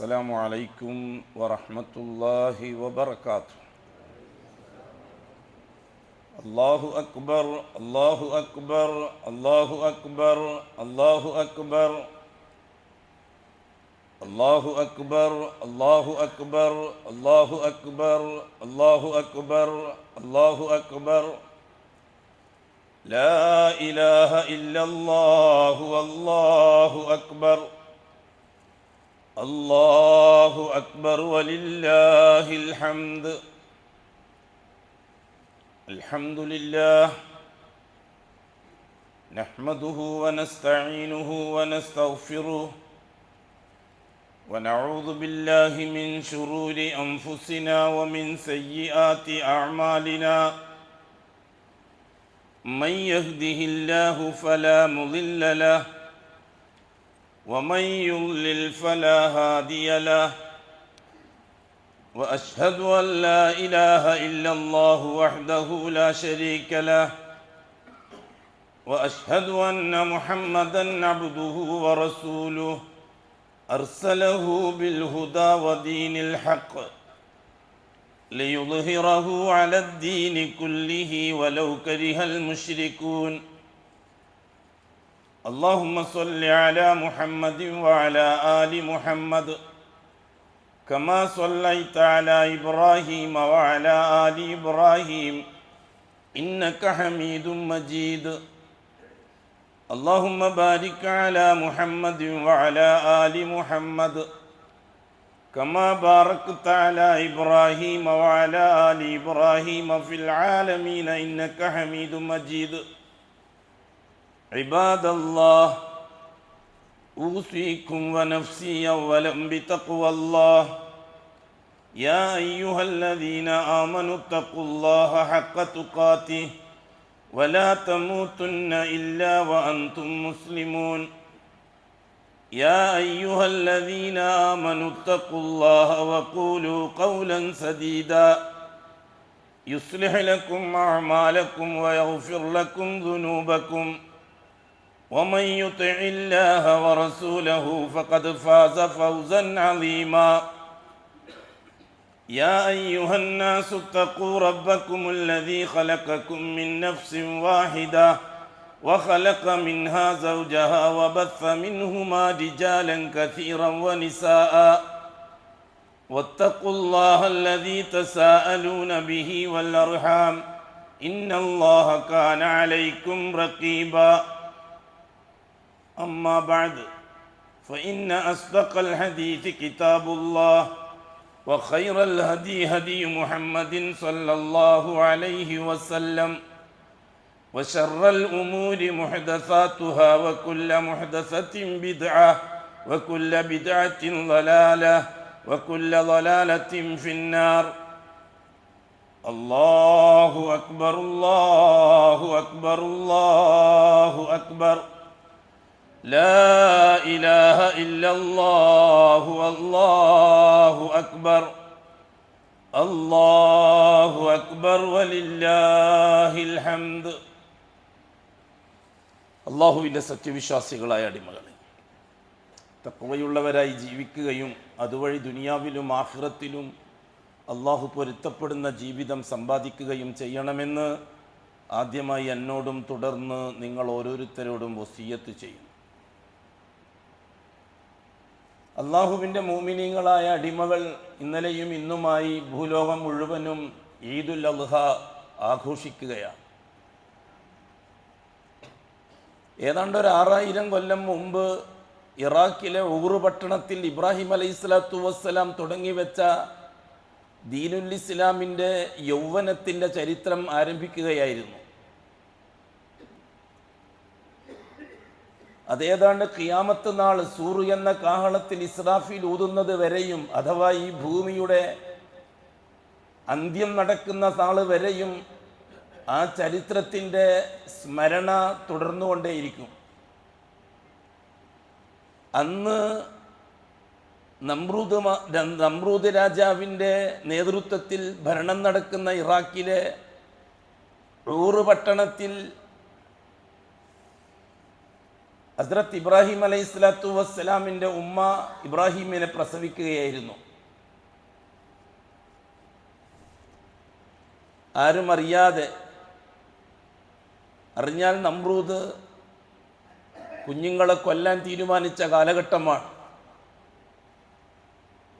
السلام عليكم ورحمة الله وبركاته. الله أكبر الله أكبر الله أكبر الله أكبر الله أكبر الله أكبر الله أكبر الله أكبر الله أكبر لا إله إلا الله والله أكبر الله أكبر ولله الحمد. الحمد لله نحمده ونستعينه ونستغفره ونعوذ بالله من شرور أنفسنا ومن سيئات أعمالنا. من يهده الله فلا مضل له ومن يضلل فلا هادي له. وأشهد أن لا إله إلا الله وحده لا شريك له وأشهد أن محمدا عبده ورسوله أرسله بالهدى ودين الحق ليظهره على الدين كله ولو كره المشركون. اللهم صل على محمد وعلى آل محمد كما صليت على إبراهيم وعلى آل إبراهيم إنك حميد مجيد. اللهم بارك على محمد وعلى آل محمد كما باركت على إبراهيم وعلى آل إبراهيم في العالمين إنك حميد مجيد. عباد الله، أوصيكم ونفسي أولا بتقوى الله. يا أيها الذين آمنوا اتقوا الله حق تقاته ولا تموتن إلا وأنتم مسلمون. يا أيها الذين آمنوا اتقوا الله وقولوا قولا سديدا يصلح لكم أعمالكم ويغفر لكم ذنوبكم ومن يطع الله ورسوله فقد فاز فوزا عظيما. يا أيها الناس اتقوا ربكم الذي خلقكم من نفس واحدة وخلق منها زوجها وبث منهما رجالا كثيرا ونساء واتقوا الله الذي تساءلون به والأرحام إن الله كان عليكم رقيبا. أما بعد فإن أصدق الحديث كتاب الله وخير الهدي هدي محمد صلى الله عليه وسلم وشر الأمور محدثاتها وكل محدثة بدعة وكل بدعة ضلالة وكل ضلالة في النار. الله أكبر الله أكبر الله أكبر لا إله إلا الله والله أكبر الله أكبر ولله الحمد. അള്ളാഹുവിൻ്റെ സത്യവിശ്വാസികളായ അടിമകളെ, തഖ്വയുള്ളവരായി ജീവിക്കുകയും അതുവഴി ദുനിയാവിലും ആഖിറത്തിലും അള്ളാഹു പൊരുത്തപ്പെടുന്ന ജീവിതം സമ്പാദിക്കുകയും ചെയ്യണമെന്ന് ആദ്യമായി എന്നോടും തുടർന്ന് നിങ്ങൾ ഓരോരുത്തരോടും വസിയ്യത്ത് ചെയ്യും. അള്ളാഹുവിൻ്റെ മുഅ്മിനീങ്ങളായ അടിമകൾ ഇന്നലെയും ഇന്നുമായി ഭൂലോകം മുഴുവനും ഈദുൽ അദ്ഹ ആഘോഷിക്കുകയാണ്. ഏതാണ്ട് ഒരു 6000 കൊല്ലം മുമ്പ് ഇറാഖിലെ ഊർ പട്ടണത്തിൽ ഇബ്രാഹിം അലൈഹിസ്സലാത്തു വസ്സലാം തുടങ്ങി വെച്ച ദീനുൽ ഇസ്ലാമിൻ്റെ യൗവനത്തിൻ്റെ ചരിത്രം ആരംഭിക്കുകയായിരുന്നു. അതേതാണ്ട് ഖിയാമത്ത് നാൾ സൂർ എന്ന കാഹളത്തിൽ ഇസ്രാഫീൽ ഊതുന്നത് വരെയും, അഥവാ ഈ ഭൂമിയുടെ അന്ത്യം നടക്കുന്ന നാൾ വരെയും ആ ചരിത്രത്തിൻ്റെ സ്മരണ തുടർന്നുകൊണ്ടേയിരിക്കും. അന്ന് നമ്രൂദ് രാജാവിൻ്റെ നേതൃത്വത്തിൽ ഭരണം നടക്കുന്ന ഇറാഖിലെ ഊർ പട്ടണത്തിൽ ഹസ്രത്ത് ഇബ്രാഹിം അലൈഹി സ്വലാത്തു വസ്സലാമിൻ്റെ ഉമ്മ ഇബ്രാഹിമിനെ പ്രസവിക്കുകയായിരുന്നു. ആരും അറിയാതെ, അറിഞ്ഞാൽ നമ്രൂദ് കുഞ്ഞുങ്ങളെ കൊല്ലാൻ തീരുമാനിച്ച കാലഘട്ടമാണ്.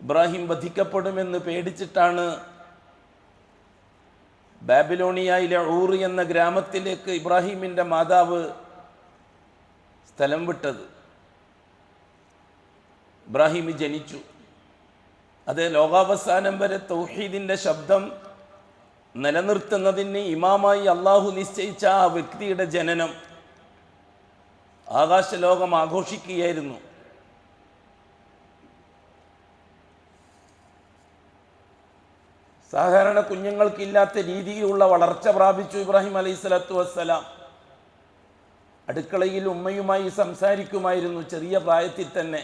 ഇബ്രാഹിം വധിക്കപ്പെടുമെന്ന് പേടിച്ചിട്ടാണ് ബാബിലോണിയയിലെ ഊർ എന്ന ഗ്രാമത്തിലേക്ക് ഇബ്രാഹിമിൻ്റെ മാതാവ് സ്ഥലം വിട്ടത്. ഇബ്രാഹിം ജനിച്ചു. അത് ലോകാവസാനം വരെ തൗഹീദിൻ്റെ ശബ്ദം നിലനിർത്തുന്നതിന് ഇമാമായി അള്ളാഹു നിശ്ചയിച്ച ആ വ്യക്തിയുടെ ജനനം ആകാശലോകം ആഘോഷിക്കുകയായിരുന്നു. സാധാരണ കുഞ്ഞുങ്ങൾക്കില്ലാത്ത രീതിയിലുള്ള വളർച്ച പ്രാപിച്ചു ഇബ്രാഹിം അലൈഹി സ്വലാത്തു വസ്സലാം. അടുക്കളയിൽ ഉമ്മയുമായി സംസാരിക്കുമായിരുന്നു ചെറിയ പ്രായത്തിൽ തന്നെ.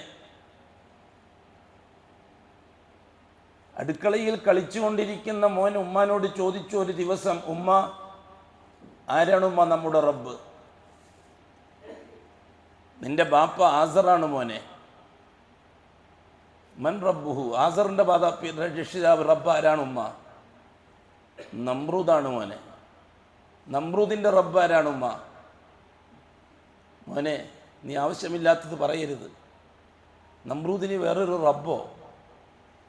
അടുക്കളയിൽ കളിച്ചുകൊണ്ടിരിക്കുന്ന മോൻ ഉമ്മാനോട് ചോദിച്ചു ഒരു ദിവസം, ഉമ്മ, ആരാണുമ്മ നമ്മുടെ റബ്ബ്? നിന്റെ ബാപ്പ ആസറാണ് മോനെ. മൻ റബ്ബുഹു? ആസറിൻ്റെ രക്ഷിതാവ് റബ്ബ് ആരാണ് ഉമ്മ? നമ്രൂദാണ് മോനെ. നമ്രൂദിൻ്റെ റബ്ബ് ആരാണ് ഉമ്മ? മോനെ, നീ ആവശ്യമില്ലാത്തത് പറയരുത്. നമ്രൂദിന് വേറൊരു റബ്ബോ?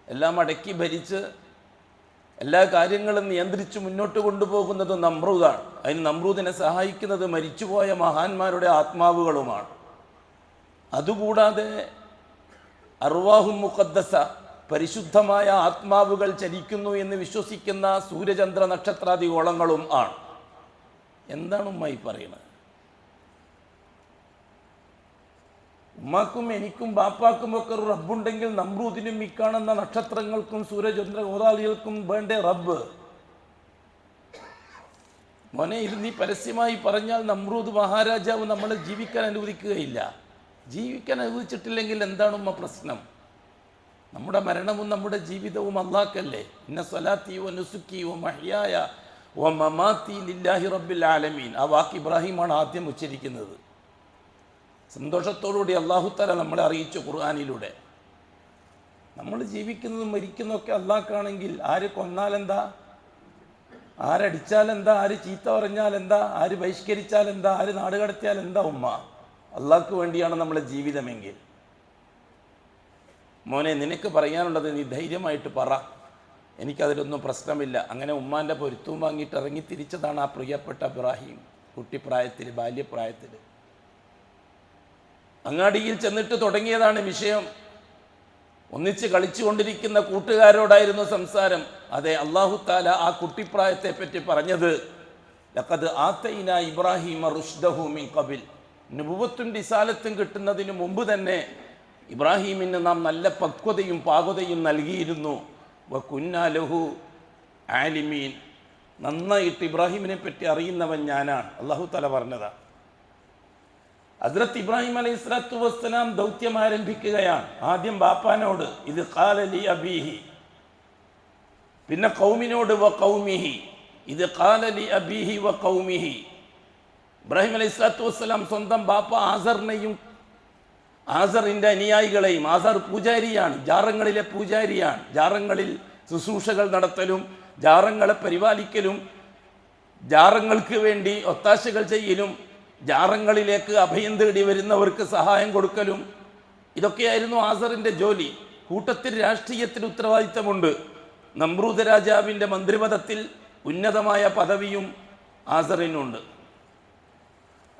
എല്ലാം അടക്കി ഭരിച്ച് എല്ലാ കാര്യങ്ങളും നിയന്ത്രിച്ച് മുന്നോട്ട് കൊണ്ടുപോകുന്നത് നമ്രൂദാണ്. അതിന് നമ്രൂദിനെ സഹായിക്കുന്നത് മരിച്ചുപോയ മഹാന്മാരുടെ ആത്മാവുകളുമാണ്. അതുകൂടാതെ അർവാഹു മുഖദ്ദസ, പരിശുദ്ധമായ ആത്മാവുകൾ ചലിക്കുന്നു എന്ന് വിശ്വസിക്കുന്ന സൂര്യചന്ദ്ര നക്ഷത്രാദി ഗോളങ്ങളും ആണ്. എന്താണ് ഉമ്മ ഈ പറയുന്നത്? ഉമ്മാക്കും എനിക്കും ബാപ്പാക്കും ഒക്കെ ഒരു റബ്ബുണ്ടെങ്കിൽ നമ്രൂദിനും ഈ കാണുന്ന നക്ഷത്രങ്ങൾക്കും സൂര്യചന്ദ്ര ഗോളാളികൾക്കും വേണ്ടേ റബ്ബ്? മോനെ, ഇത് നീ പരസ്യമായി പറഞ്ഞാൽ നമ്രൂദ് മഹാരാജാവ് നമ്മളെ ജീവിക്കാൻ അനുവദിക്കുകയില്ല. ജീവിക്കാൻ അനുവദിച്ചിട്ടില്ലെങ്കിൽ എന്താണ് ഉമ്മ പ്രശ്നം? നമ്മുടെ മരണവും നമ്മുടെ ജീവിതവും അല്ലാഹ്ക്കല്ലേ. ഇന്ന സ്വലാത്തി വ നുസുക്കി വ മഹ്യായ വ മമാത്തി ലില്ലാഹി റബ്ബിൽ ആലമീൻ. ആ വാക്ക് ഇബ്രാഹിമാണ് ആദ്യം ഉച്ചരിക്കുന്നത്. സന്തോഷത്തോടുകൂടി അല്ലാഹു തആല നമ്മളെ അറിയിച്ചു ഖുർആനിലൂടെ. നമ്മൾ ജീവിക്കുന്നതും മരിക്കുന്നതൊക്കെ അല്ലാഹ്ക്കാണെങ്കിൽ ആര് കൊന്നാലെന്താ, ആരടിച്ചാലെന്താ, ആര് ചീത്ത പറഞ്ഞാലെന്താ, ആര് ബഹിഷ്കരിച്ചാലെന്താ, ആര് നാടുകടത്തിയാൽ എന്താ ഉമ്മ? അള്ളാഹ്ക്ക് വേണ്ടിയാണ് നമ്മളെ ജീവിതമെങ്കിൽ. മോനെ, നിനക്ക് പറയാനുള്ളത് നീ ധൈര്യമായിട്ട് പറ, എനിക്കതിലൊന്നും പ്രശ്നമില്ല. അങ്ങനെ ഉമ്മാൻ്റെ പൊരുത്തവും വാങ്ങിയിട്ട് ഇറങ്ങി തിരിച്ചതാണ് ആ പ്രിയപ്പെട്ട ഇബ്രാഹിം. കുട്ടിപ്രായത്തിൽ, ബാല്യപ്രായത്തിൽ അങ്ങാടിയിൽ ചെന്നിട്ട് തുടങ്ങിയതാണ് വിഷയം. ഒന്നിച്ച് കളിച്ചുകൊണ്ടിരിക്കുന്ന കൂട്ടുകാരോടായിരുന്നു സംസാരം. അതെ, അല്ലാഹു തആല ആ കുട്ടിപ്രായത്തെ പറ്റി പറഞ്ഞത് ലഖദ് ആതൈന ഇബ്രാഹിമ റുഷ്ദഹു മിൻ ഖബിൽ. നുബുവത്തും റിസാലത്തും കിട്ടുന്നതിന് മുമ്പ് തന്നെ ഇബ്രാഹിമിന് നാം നല്ല പക്വതയും പാകതയും നൽകിയിരുന്നു. വകുന്നാ ലഹു ആലിമീൻ. നന്നായിട്ട് ഇബ്രാഹിമിനെ പറ്റി അറിയുന്നവൻ ഞാനാണ്. അല്ലാഹു തആല പറഞ്ഞതാ. ഹസ്രത്ത് ഇബ്രാഹിം അലൈഹി സ്വലാത്തു വസ്സലാം ദൗത്യം ആരംഭിക്കുകയാണ്. ആദ്യം ബാപ്പാനോട് ഇത് ഖാല ലി അബീഹി, പിന്നെ ഖൗമിനോട് വ ഖൗമിഹി. ഇത് ഖാല ലി അബീഹി വ ഖൗമിഹി. ഇബ്രാഹിം അലൈഹി സ്വലാത്തു വസ്സലാം സ്വന്തം ബാപ്പ ആസറിനെയും ആസറിൻ്റെ അനുയായികളെയും, ആസർ പൂജാരിയാണ്, ജാറങ്ങളിലെ പൂജാരിയാണ്. ജാറങ്ങളിൽ ശുശ്രൂഷകൾ നടത്തലും ജാറങ്ങളെ പരിപാലിക്കലും ജാറങ്ങൾക്ക് വേണ്ടി ഒത്താശകൾ ചെയ്യലും ജാറങ്ങളിലേക്ക് അഭയം തേടി വരുന്നവർക്ക് സഹായം കൊടുക്കലും ഇതൊക്കെയായിരുന്നു ആസറിൻ്റെ ജോലി. കൂട്ടത്തിൽ രാഷ്ട്രീയത്തിൽ ഉത്തരവാദിത്തമുണ്ട്. നമ്രൂദ് രാജാവിൻ്റെ മന്ത്രിപദത്തിൽ ഉന്നതമായ പദവിയും ആസറിനുണ്ട്.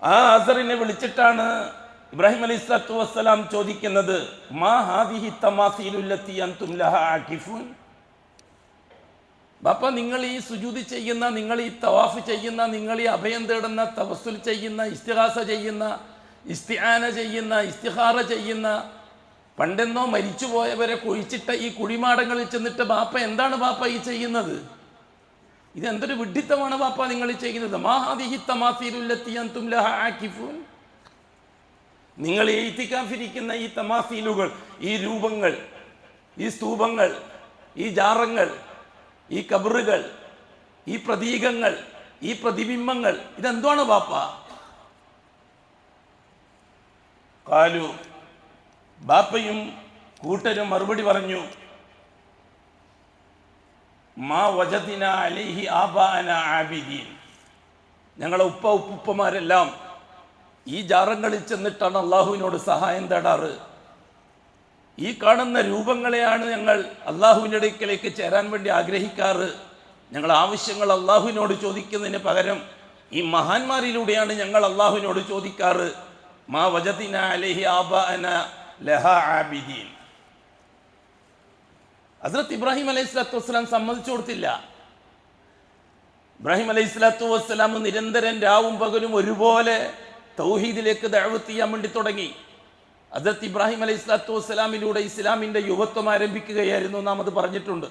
ആ ആസറിനെ വിളിച്ചിട്ടാണ് ഇബ്രാഹിം അലൈഹി സ്വലാത്തു വസ്സലാം ചോദിക്കുന്നത്, മാ ഹാദിഹി തമാസീലുല്ലത്തി അൻതും ലഹാ ആകിഫൂൻ. ബാപ്പ, നിങ്ങൾ ഈ സുജൂദ് ചെയ്യുന്ന, നിങ്ങൾ ഈ തവാഫ് ചെയ്യുന്ന, നിങ്ങൾ ഈ അഭയം തേടുന്ന, തവസ്സുൽ ചെയ്യുന്ന, ഇസ്തിഗാസ ചെയ്യുന്ന, ഇസ്തിആന ചെയ്യുന്ന, ഇസ്തിഖാറ ചെയ്യുന്ന, പണ്ടെന്നോ മരിച്ചുപോയവരെ കുഴിച്ചിട്ട ഈ കുഴിമാടങ്ങളിൽ ചെന്നിട്ട് ബാപ്പ എന്താണ് ബാപ്പ ഈ ചെയ്യുന്നത്? ഇതെന്തൊരു വിഡ്ഢിത്തമാണ് ബാപ്പ നിങ്ങൾ ഈ ചെയ്യുന്നത്? മാ ഹാദിഹി തമാസീലുല്ലത്തി അൻതും ലഹാ ആകിഫൂൻ. നിങ്ങൾ ഈ ഇത്തികാഫിരിക്കുന്ന ഈ തമാസീലുകൾ, ഈ രൂപങ്ങൾ, ഈ സ്തൂപങ്ങൾ, ഈ ജാറങ്ങൾ, ഈ കബറുകൾ, ഈ പ്രതീകങ്ങൾ, ഈ പ്രതിബിംബങ്ങൾ, ഇതെന്താണ് ബാപ്പ? ഖാലു, ബാപ്പയും കൂട്ടരും മറുപടി പറഞ്ഞു, മാ വജദിന അലൈഹി ആബാഅന ആബിദീൻ. ഞങ്ങളെ ഉപ്പുപ്പമാരെല്ലാം ഈ ജാറങ്ങളിൽ ചെന്നിട്ടാണ് അള്ളാഹുവിനോട് സഹായം തേടാറ്. ഈ കാണുന്ന രൂപങ്ങളെയാണ് ഞങ്ങൾ അള്ളാഹുവിൻ്റെ അടുക്കലേക്ക് ചേരാൻ വേണ്ടി ആഗ്രഹിക്കാറ്. ഞങ്ങൾ ആവശ്യങ്ങൾ അള്ളാഹുവിനോട് ചോദിക്കുന്നതിന് പകരം ഈ മഹാന്മാരിലൂടെയാണ് ഞങ്ങൾ അള്ളാഹുവിനോട് ചോദിക്കാറ്. മാ വജദിന അലൈഹി ആബാഅന ലഹാ ആബിദീൻ. ഹസ്രത്ത് ഇബ്രാഹിം അലൈഹി സ്വലാത്തു വസ്സലാം സമ്മതിച്ചു കൊടുത്തില്ല. ഇബ്രാഹിം അലൈഹി സ്വലാത്തു വസ്സലാം നിരന്തരം രാവും പകലും ഒരുപോലെ തൗഹീദിലേക്ക് ദഅവത്ത് ചെയ്യാൻ വേണ്ടി തുടങ്ങി. ഹസ്രത്ത് ഇബ്രാഹിം അലൈഹി സ്വലാത്തു വസ്സലാമിലൂടെ ഇസ്ലാമിൻ്റെ യുവത്വം ആരംഭിക്കുകയായിരുന്നു. നാം അത് പറഞ്ഞിട്ടുണ്ട്.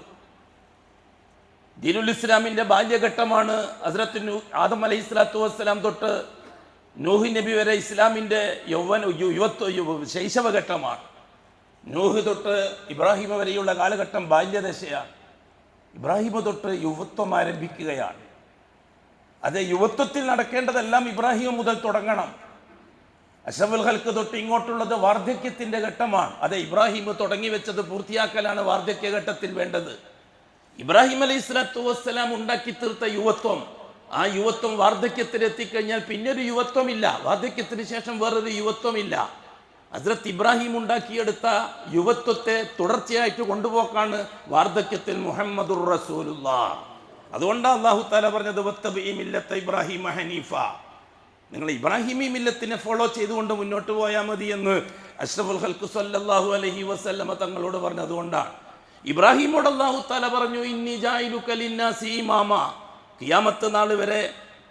ദീനുൽ ഇസ്ലാമിൻ്റെ ബാല്യഘട്ടമാണ് ഹസ്രത്ത് ആദം അലൈഹി സ്വലാത്തു വസ്സലാം തൊട്ട് നൂഹ് നബി വരെ ഇസ്ലാമിൻ്റെ ശൈശവഘട്ടമാണ്. നൂഹ് തൊട്ട് ഇബ്രാഹിം വരെയുള്ള കാലഘട്ടം ബാല്യദശയാണ്. ഇബ്രാഹിം തൊട്ട് യുവത്വം ആരംഭിക്കുകയാണ്. അത് യുവത്വത്തിൽ നടക്കേണ്ടതെല്ലാം ഇബ്രാഹിം മുതൽ തുടങ്ങണം. അഷ്റഫുൽ ഖൽഖ് തൊട്ട് ഇങ്ങോട്ടുള്ളത് വാർദ്ധക്യത്തിൻ്റെ ഘട്ടമാണ്. അത് ഇബ്രാഹിം തുടങ്ങി വെച്ചത് പൂർത്തിയാക്കലാണ് വാർദ്ധക്യഘട്ടത്തിൽ വേണ്ടത്. ഇബ്രാഹിം അലൈഹി സ്വലാത്തു വസ്സലാം ഉണ്ടാക്കി തീർത്ത യുവത്വം, ആ യുവത്വം വാർദ്ധക്യത്തിൽ എത്തിക്കഴിഞ്ഞാൽ പിന്നൊരു യുവത്വമില്ല. വാർദ്ധക്യത്തിന് ശേഷം വേറൊരു യുവത്വമില്ല. ഹസ്രത്ത് ഇബ്രാഹിം ഉണ്ടാക്കിയെടുത്ത യുവത്വത്തെ തുടർച്ചയായിട്ട് കൊണ്ടുപോക്കാണ് വാർദ്ധക്യത്തിൽ മുഹമ്മദുർ റസൂലുള്ളാഹ്. അതുകൊണ്ടാണ് അല്ലാഹു തആല പറഞ്ഞത് വത്തബിഇ മില്ലത്ത ഇബ്രാഹിം ഹനീഫ. നിങ്ങൾ ഇബ്രാഹിമി മില്ലത്തിനെ ഫോളോ ചെയ്തുകൊണ്ട് മുന്നോട്ട് പോയാൽ മതി എന്ന് അഷ്റഫുൽ ഖൽഖ് സ്വല്ലല്ലാഹു അലൈഹി വസല്ലമ തങ്ങളോട് പറഞ്ഞതുകൊണ്ടാണ്. ഇബ്രാഹിമോട് അല്ലാഹു തആല പറഞ്ഞു, ഇന്നി ജായിലുക ലിന്നാസി ഇമാമ. ഖിയാമത്ത് നാൾ വരെ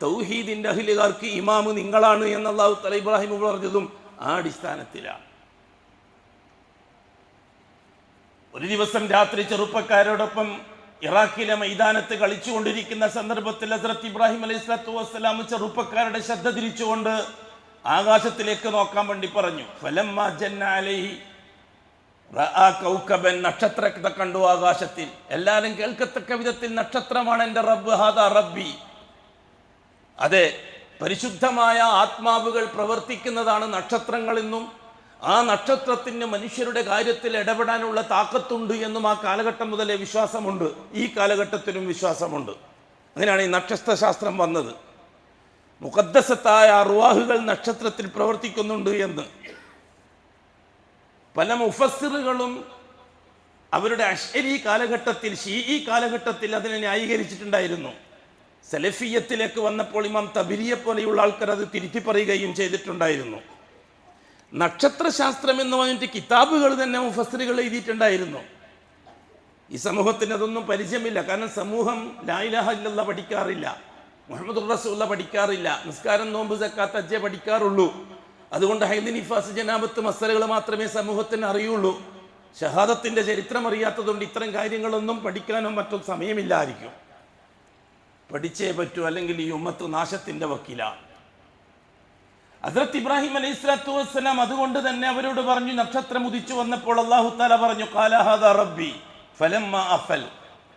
തൗഹീദിൻ്റെ അഹ്ലുകാർക്ക് ഇമാമ് നിങ്ങളാണ് എന്ന് അല്ലാഹു തആല ഇബ്രാഹിമോട് പറഞ്ഞതും ആ അടിസ്ഥാനത്തിലാണ്. ഒരു ദിവസം രാത്രി ചെറുപ്പക്കാരോടൊപ്പം ഇറാഖിലെ മൈതാനത്ത് കളിച്ചുകൊണ്ടിരിക്കുന്ന സന്ദർഭത്തിൽ ഹസ്രത്ത് ഇബ്രാഹിം അലൈഹി സ്വലാത്തു വസ്സലാം ചെറുപ്പക്കാരുടെ ശ്രദ്ധ തിരിച്ചുകൊണ്ട് ആകാശത്തിലേക്ക് നോക്കാൻ വേണ്ടി പറഞ്ഞു. ഫലമ്മാ ജന്ന അലൈഹി റഅ കൗകബൻ. നക്ഷത്രത്തെ കണ്ടു ആകാശത്തിൽ. എല്ലാവരും കേൾക്കത്തക്ക വിധത്തിൽ നക്ഷത്രമാണ് എൻ്റെ റബ്ബ്, ഹാദാ റബ്ബി. അതെ, പരിശുദ്ധമായ ആത്മാവുകൾ പ്രവർത്തിക്കുന്നതാണ് നക്ഷത്രങ്ങളെന്നും ആ നക്ഷത്രത്തിന് മനുഷ്യരുടെ കാര്യത്തിൽ ഇടപെടാനുള്ള താക്കത്തുണ്ട് എന്നും ആ കാലഘട്ടം മുതലേ വിശ്വാസമുണ്ട്. ഈ കാലഘട്ടത്തിലും വിശ്വാസമുണ്ട്. അങ്ങനെയാണ് ഈ നക്ഷത്രശാസ്ത്രം വന്നത്. മുഖദ്ദസത്തായ അർവാഹുകൾ നക്ഷത്രത്തിൽ പ്രവർത്തിക്കുന്നുണ്ട് എന്ന് പല മുഫസ്സിറുകളും അവരുടെ അശ്അരി കാലഘട്ടത്തിൽ, ഷീഈ കാലഘട്ടത്തിൽ അതിനെ ന്യായീകരിച്ചിട്ടുണ്ടായിരുന്നു. സലഫിയത്തിലേക്ക് വന്നപ്പോൾ ഇമാം തബരിയെ പോലെയുള്ള ആൾക്കാർ അത് തിരുത്തി പറയുകയും ചെയ്തിട്ടുണ്ടായിരുന്നു. നക്ഷത്രശാസ്ത്രം എന്ന് പറഞ്ഞിട്ട് കിതാബുകൾ തന്നെ മുഫസ്സിറുകൾ എഴുതിയിട്ടുണ്ടായിരുന്നു. ഈ സമൂഹത്തിന് അതൊന്നും പരിചയമില്ല. കാരണം സമൂഹം ലാ ഇലാഹ ഇല്ലല്ലാഹ് പഠിക്കാറില്ല, മുഹമ്മദുർ റസൂലുള്ളാഹ് പഠിക്കാറില്ല, നിസ്കാരം നോമ്പ് സക്കാത്ത് ഹജ്ജ് പഠിക്കാറുള്ളൂ. അതുകൊണ്ട് ഹൈദ് നിഫാസ് ജനാബത്ത് മസലകൾ മാത്രമേ സമൂഹത്തിന് അറിയുള്ളൂ. ഷഹാദത്തിൻ്റെ ചരിത്രം അറിയാത്തതുകൊണ്ട് ഇത്തരം കാര്യങ്ങളൊന്നും പഠിക്കാനോ മറ്റും സമയമില്ലായിരിക്കും. പഠിച്ചേ പറ്റൂ, അല്ലെങ്കിൽ ഈ ഉമ്മത്ത് നാശത്തിൻ്റെ വക്കീലാണ്. ഹസ്രത്ത് ഇബ്രാഹിം അലൈഹി സ്വലാത്തു വസ്സലാം അതുകൊണ്ട് തന്നെ അവരോട് പറഞ്ഞു, നക്ഷത്രം ഉദിച്ചു വന്നപ്പോൾ അല്ലാഹു തആല പറഞ്ഞു, ഖാല ഹാദാ റബ്ബി ഫലമ്മാ അഫൽ.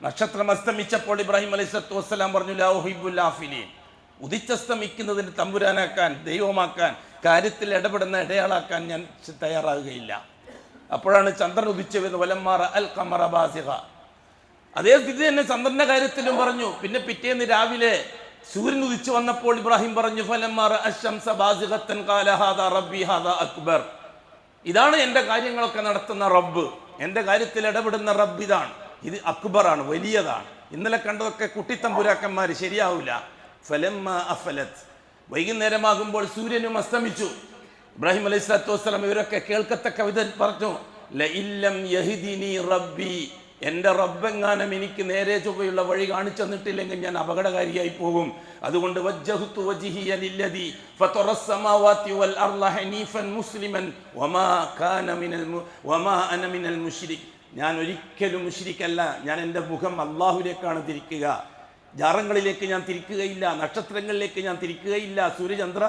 നക്ഷത്രം അസ്തമിച്ചപ്പോൾ ഇബ്രാഹിം അലൈഹി സ്വലാത്തു വസ്സലാം പറഞ്ഞു, ലാ ഉഹിബ്ബുൽ ആഫിലീൻ. ഉദിച്ചസ്തമിക്കുന്നതിന് തമ്പുരാനാക്കാൻ, ദൈവമാക്കാൻ, കാര്യത്തിൽ ഇടപെടുന്ന ഇടയാളാക്കാൻ ഞാൻ തയ്യാറാകുകയില്ല. അപ്പോഴാണ് ചന്ദ്രൻ ഉദിച്ചു വരുന്നത്. വലമ്മാ റഅൽ ഖമറ ബാസിഗ. അതേ സ്ഥിതി തന്നെ ചന്ദ്രന്റെ കാര്യത്തിലും പറഞ്ഞു. പിന്നെ പിറ്റേന്ന് രാവിലെ സൂര്യൻ ഉദിച്ചു വന്നപ്പോൾ ഇബ്രാഹിം പറഞ്ഞു, ഫലമ്മാ റഅ അശംസ ബാസിഗത്തൻ ഖാല ഹാദാ റബ്ബി ഹാദാ അക്ബർ. ഇതാണ് എൻ്റെ കാര്യങ്ങളൊക്കെ നടത്തുന്ന റബ്ബ്, എൻ്റെ കാര്യത്തിൽ ഇടപെടുന്ന റബ്ബ് ഇതാണ്, ഇത് അക്ബറാണ്, വലിയതാണ്. ഇന്നലെ കണ്ടതൊക്കെ കുട്ടിത്തമ്പുരാക്കന്മാർ ശരിയാവില്ല. ഫലമ്മാ അഫലത്ത്. വൈകുന്നേരമാകുമ്പോൾ സൂര്യനും അസ്തമിച്ചു. ഇബ്രാഹിം അലൈഹി സ്വലാത്തു വസ്സലാം ഇവരൊക്കെ കേൾക്കത്തക്ക വിധം പറഞ്ഞു, ലഇല്ലം യഹ്ദിനി റബ്ബി. എൻ്റെ റബ്ബെങ്ങാനും എനിക്ക് നേരെ ചൊവ്വയുള്ള വഴി കാണിച്ചു തന്നിട്ടില്ലെങ്കിൽ ഞാൻ അപകടകാരിയായി പോകും. അതുകൊണ്ട് വജ്ജഹ്തു വജ്ഹിയ ലില്ലദി ഫതറസ് സമാവാതി വൽ അർള ഹനീഫൻ മുസ്ലിമൻ വമാ അന മിനൽ മുശ്രിക്. ഞാൻ ഒരിക്കലും മുശ്രിക്കല്ല. ഞാൻ എൻ്റെ മുഖം അല്ലാഹുവിലേക്കാണ് തിരിക്കുക. ജാറങ്ങളിലേക്ക് ഞാൻ തിരിക്കുകയില്ല, നക്ഷത്രങ്ങളിലേക്ക് ഞാൻ തിരിക്കുകയില്ല, സൂര്യചന്ദ്ര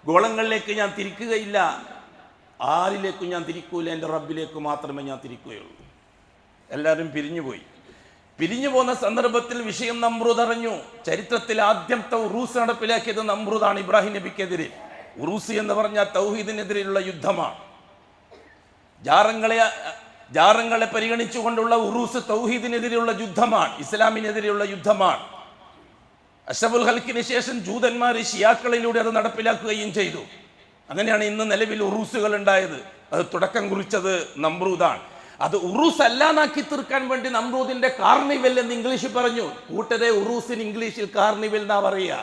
ഗോളങ്ങളിലേക്ക് ഞാൻ തിരിക്കുകയില്ല. ആരിലേക്കും ഞാൻ തിരിക്കൂല, എൻ്റെ റബ്ബിലേക്ക് മാത്രമേ ഞാൻ തിരിക്കുകയുള്ളൂ. എല്ലാവരും പിരിഞ്ഞുപോയി. പിരിഞ്ഞു പോകുന്ന സന്ദർഭത്തിൽ വിഷയം നമ്രൂദ് അറിഞ്ഞു. ചരിത്രത്തിൽ ആദ്യത്തെ ഉറൂസ് നടപ്പിലാക്കിയത് നമ്രൂദാണ് ഇബ്രാഹിം നബിക്കെതിരെ. ഉറൂസ് എന്ന് പറഞ്ഞാൽ തൗഹീദിനെതിരെയുള്ള യുദ്ധമാണ്. ജാറങ്ങളെ പരിഗണിച്ചുകൊണ്ടുള്ള ഉറൂസ് തൗഹീദിനെതിരെയുള്ള യുദ്ധമാണ്, ഇസ്ലാമിനെതിരെയുള്ള യുദ്ധമാണ്. അഷ്റഫുൽ ഖൽക്കിന് ശേഷം ജൂതന്മാർ ഷിയാക്കളിലൂടെ അത് നടപ്പിലാക്കുകയും ചെയ്തു. അങ്ങനെയാണ് ഇന്ന് നിലവിൽ ഉറൂസുകൾ ഉണ്ടായത്. അത് തുടക്കം കുറിച്ചത് നമ്രൂദാണ്. അത് ഉറൂസ് അല്ലാന്നാക്കി തീർക്കാൻ വേണ്ടി നമ്രൂദിന്റെ കാർണിവൽ എന്ന് ഇംഗ്ലീഷിൽ പറഞ്ഞു. കൂട്ടരെ ഉറൂസിന് ഇംഗ്ലീഷിൽ കാർണിവൽ എന്നാ പറയുക.